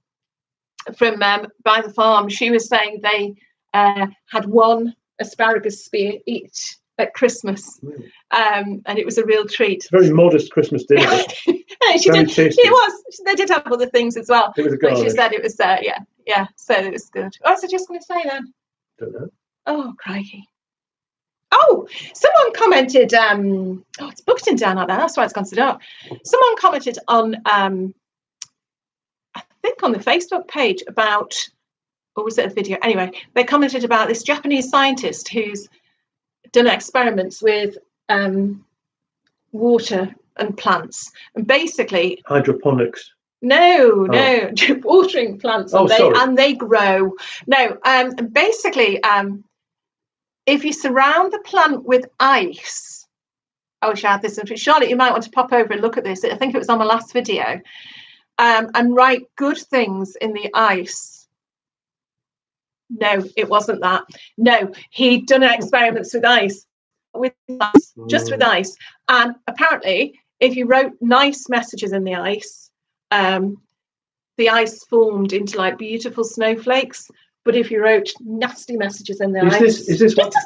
from By the Farm, she was saying they had one asparagus spear each at Christmas. And it was a real treat. Very modest Christmas dinner. It was. They did have other things as well. It was a but she said it was, yeah. So it was good. What was I just going to say then? Don't know. Oh, crikey. Oh, someone commented. It's booked in down out there. That's why it's gone so dark. Someone commented on, I think on the Facebook page about, or was it a video? Anyway, they commented about this Japanese scientist who's done experiments with water and plants, and basically hydroponics. No, watering plants, and they grow. No, basically, if you surround the plant with ice. I wish I had this. Charlotte, you might want to pop over and look at this. I think it was on my last video. And write good things in the ice. No, it wasn't that. No, he'd done experiments with ice. Just with ice. And apparently, if you wrote nice messages in the ice formed into like beautiful snowflakes. But if you wrote nasty messages in the ice, is this what's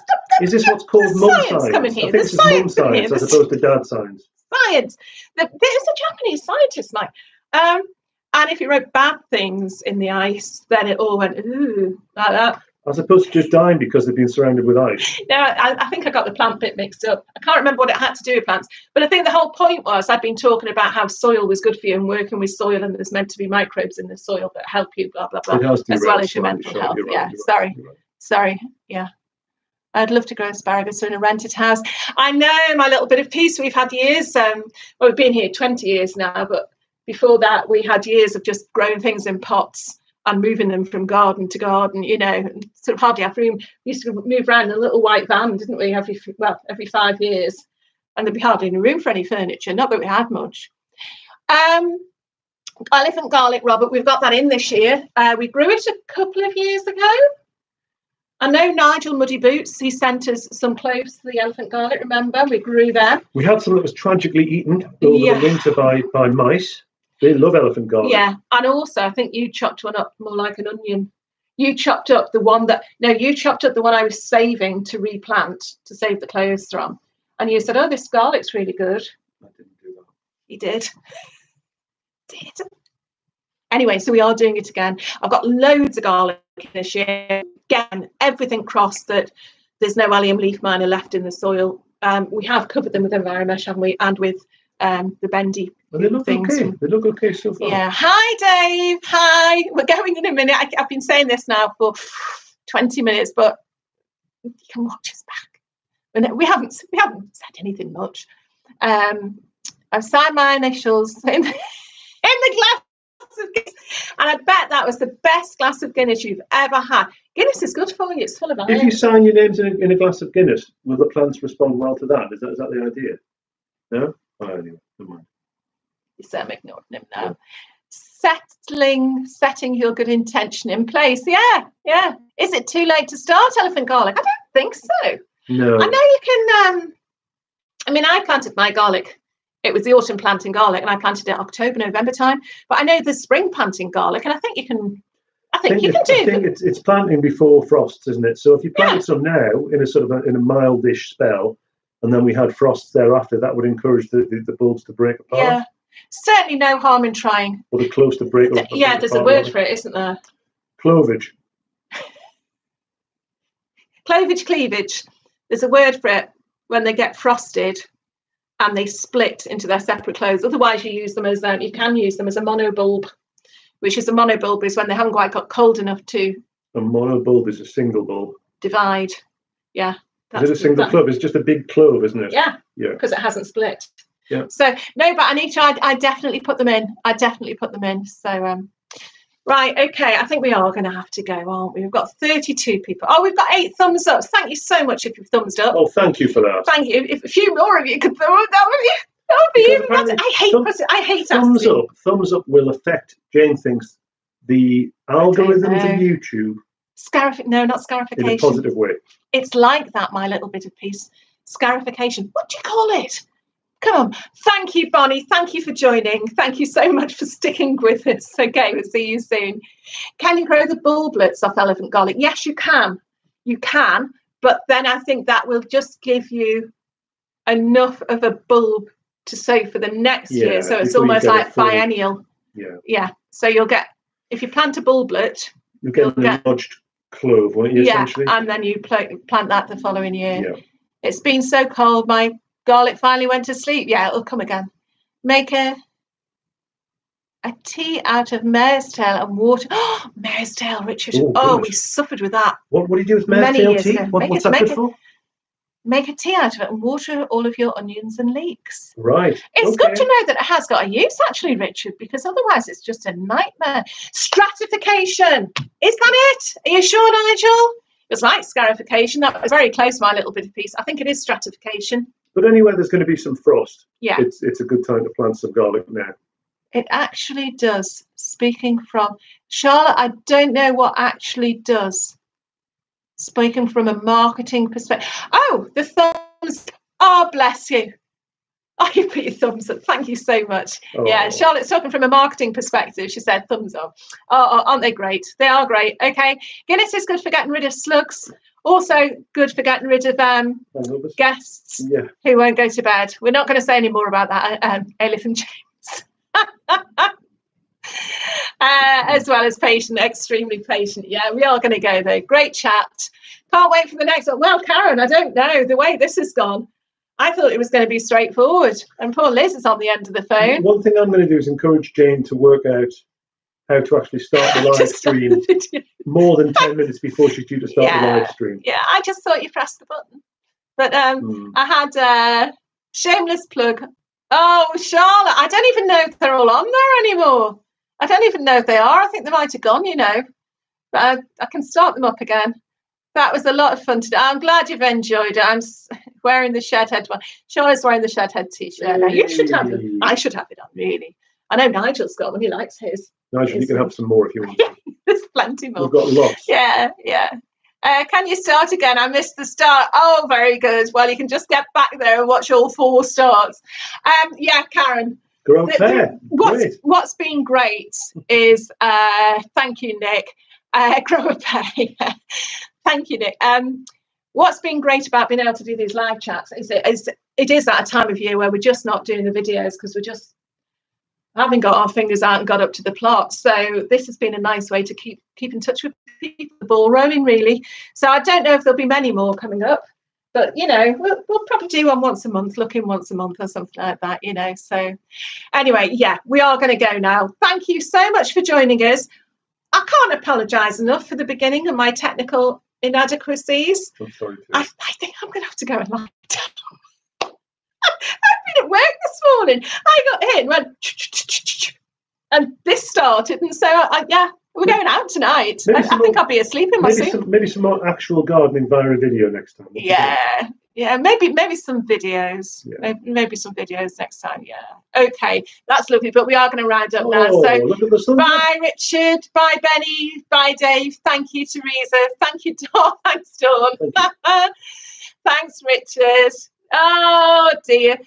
called mum science? Coming here. I think this is mum science as opposed to dad science. Science. There's a Japanese scientist, like, and if you wrote bad things in the ice, then it all went ooh like that. As opposed to just dying because they've been surrounded with ice. No, I think I got the plant bit mixed up. I can't remember what it had to do with plants, but I think the whole point was I'd been talking about how soil was good for you and working with soil, and there's meant to be microbes in the soil that help you, blah blah blah, as well as your mental health. Sorry. Yeah. I'd love to grow asparagus in a rented house. I know, my little bit of peace. We've had years. Well, we've been here 20 years now, but before that, we had years of just growing things in pots and moving them from garden to garden, and sort of hardly have room. We used to move around in a little white van, didn't we, every 5 years, and there'd be hardly any room for any furniture, not that we had much. Elephant garlic, Robert, we've got that in this year. We grew it a couple of years ago. I know Nigel Muddy Boots, he sent us some cloves for the elephant garlic, remember? We grew them. We had some that was tragically eaten over the winter by mice. They love elephant garlic. Yeah, and also I think you chopped one up more like an onion. You chopped up the one I was saving to replant to save the cloves from. And you said, oh, this garlic's really good. I didn't do that. You did. Anyway, so we are doing it again. I've got loads of garlic this year. Again, everything crossed that there's no allium leaf miner left in the soil. We have covered them with enviromesh, haven't we? And with the bendy things. Okay. They look okay so far. Yeah. Hi, Dave. Hi. We're going in a minute. I've been saying this now for 20 minutes, but you can watch us back. We haven't said anything much. I've signed my initials in the glass of Guinness, and I bet that was the best glass of Guinness you've ever had. Guinness is good for you. It's full of iron. If you sign your names in a glass of Guinness, will the plants respond well to that? Is that the idea? No? Oh, anyway, never mind. So I'm ignoring him now. Setting your good intention in place. Yeah. Is it too late to start elephant garlic? I don't think so. No. I know you can. I planted my garlic. It was the autumn planting garlic, and I planted it October, November time. But I know the spring planting garlic, and I think you can. I think it's planting before frosts, isn't it? So if you planted some now in a mildish spell, and then we had frosts thereafter, that would encourage the bulbs to break apart. Yeah, certainly no harm in trying. Or the close to break apart. Yeah, there's a word for it, isn't there? Clovage. Cleavage. There's a word for it when they get frosted. and they split into their separate clothes. Otherwise, you can use them as a monobulb, which is a monobulb is when they haven't quite got cold enough to. A monobulb is a single bulb. Divide. Yeah. Is it a single clove? It's just a big clove, isn't it? Yeah. Yeah. Because it hasn't split. Yeah. So no, but I definitely put them in. So right, okay. I think we are going to have to go, aren't we? We've got 32 people. Oh, we've got 8 thumbs up. Thank you so much if you've thumbs up. Oh, thank you for that. Thank you. If a few more of you could throw it, that would be even better. I hate thumbs up. Thumbs up will affect, Jane thinks, the algorithms of YouTube. No, not scarification. In a positive way. It's like that, my little bit of piece. Scarification. What do you call it? Come on. Thank you, Bonnie. Thank you for joining. Thank you so much for sticking with us. Okay, we'll see you soon. Can you grow the bulblets off elephant garlic? Yes, you can. You can. But then I think that will just give you enough of a bulb to sow for the next year. So it's almost like biennial. Yeah. Yeah. So you'll get, if you plant a bulblet, you'll get an enlarged clove, won't you, essentially? And then you plant that the following year. Yeah. It's been so cold, my garlic finally went to sleep. Yeah, it'll come again. Make a tea out of mare's tail and water. Oh, mare's tail, Richard. Oh, we suffered with that. What do you do with mare's tail tea? What's that good for? Make a tea out of it and water all of your onions and leeks. Right. It's good to know that it has got a use, actually, Richard, because otherwise it's just a nightmare. Stratification. Is that it? Are you sure, Nigel? It was like scarification. That was very close, my little bit of piece. I think it is stratification. But anyway, there's going to be some frost. Yeah. It's a good time to plant some garlic now. It actually does. Speaking from Charlotte, I don't know what actually does. Speaking from a marketing perspective. Oh, the thumbs. Oh, bless you. Oh, you put your thumbs up. Thank you so much. Oh. Yeah, Charlotte's talking from a marketing perspective. She said thumbs up. Oh, aren't they great? They are great. Okay. Guinness is good for getting rid of slugs. Also good for getting rid of guests who won't go to bed. We're not going to say any more about that, Elephant James. As well as patient, extremely patient. Yeah, we are going to go though. Great chat. Can't wait for the next one. Well, Karen, I don't know. The way this has gone, I thought it was going to be straightforward. And poor Liz is on the end of the phone. One thing I'm going to do is encourage Jane to work out how to actually start the live stream more than 10 minutes before she's due to start the live stream. Yeah, I just thought you pressed the button. But I had a shameless plug. Oh, Charlotte, I don't even know if they're all on there anymore. I don't even know if they are. I think they might have gone, But I can start them up again. That was a lot of fun today. I'm glad you've enjoyed it. I'm wearing the Shedhead one. Charlotte's wearing the Shedhead t-shirt. Now, you should have it. I should have it on, really. I know Nigel's got one. He likes his. Nigel, you can have some more if you want. There's plenty more. We've got lots. Yeah. Can you start again? I missed the start. Oh, very good. Well, you can just get back there and watch all 4 starts. Yeah, Karen. What's been great is thank you, Nick. Grow a pay. Thank you, Nick. What's been great about being able to do these live chats is it is at a time of year where we're just not doing the videos because we're just haven't got our fingers out and got up to the plot. So this has been a nice way to keep in touch with people, the ball rolling, really. So I don't know if there'll be many more coming up, but we'll probably do one once a month, looking once a month or something like that, So anyway, yeah, we are going to go now. Thank you so much for joining us. I can't apologise enough for the beginning and my technical inadequacies. I'm sorry. I think I'm going to have to go and lie down. I've been at work this morning. I got in and went, and this started, and so we're going out tonight. I think I'll be asleep in my suit. Maybe some more actual gardening via a video next time. Yeah, maybe some videos. Yeah. Maybe some videos next time. Yeah. Okay, that's lovely. But we are going to round up now. So look at the sun. Bye, Richard. Bye, Benny. Bye, Dave. Thank you, Teresa. Thank you, Dawn. Thanks, Dawn. Thanks, Richard. Oh dear.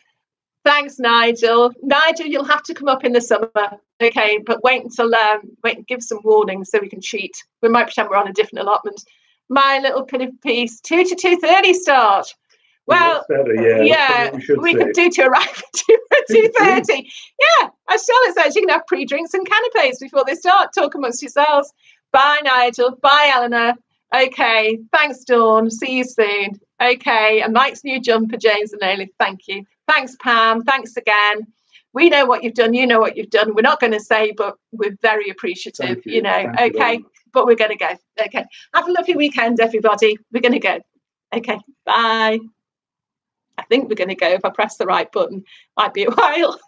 Thanks, Nigel. Nigel, you'll have to come up in the summer. Okay, but wait until give some warning so we can cheat. We might pretend we're on a different allotment. My little piece, 2 to 2:30 start. Well, better, we can do to arrive at 2:30. Yeah, as Charlotte says, you can have pre-drinks and canapes before they start. Talk amongst yourselves. Bye, Nigel. Bye, Eleanor. Okay, thanks, Dawn. See you soon. Okay, and Mike's new jumper, James and Ailey. Thank you. Thanks, Pam. Thanks again. We know what you've done. You know what you've done. We're not going to say, but we're very appreciative, you know. Okay, but we're going to go. Okay. Have a lovely weekend, everybody. We're going to go. Okay. Bye. I think we're going to go if I press the right button. Might be a while.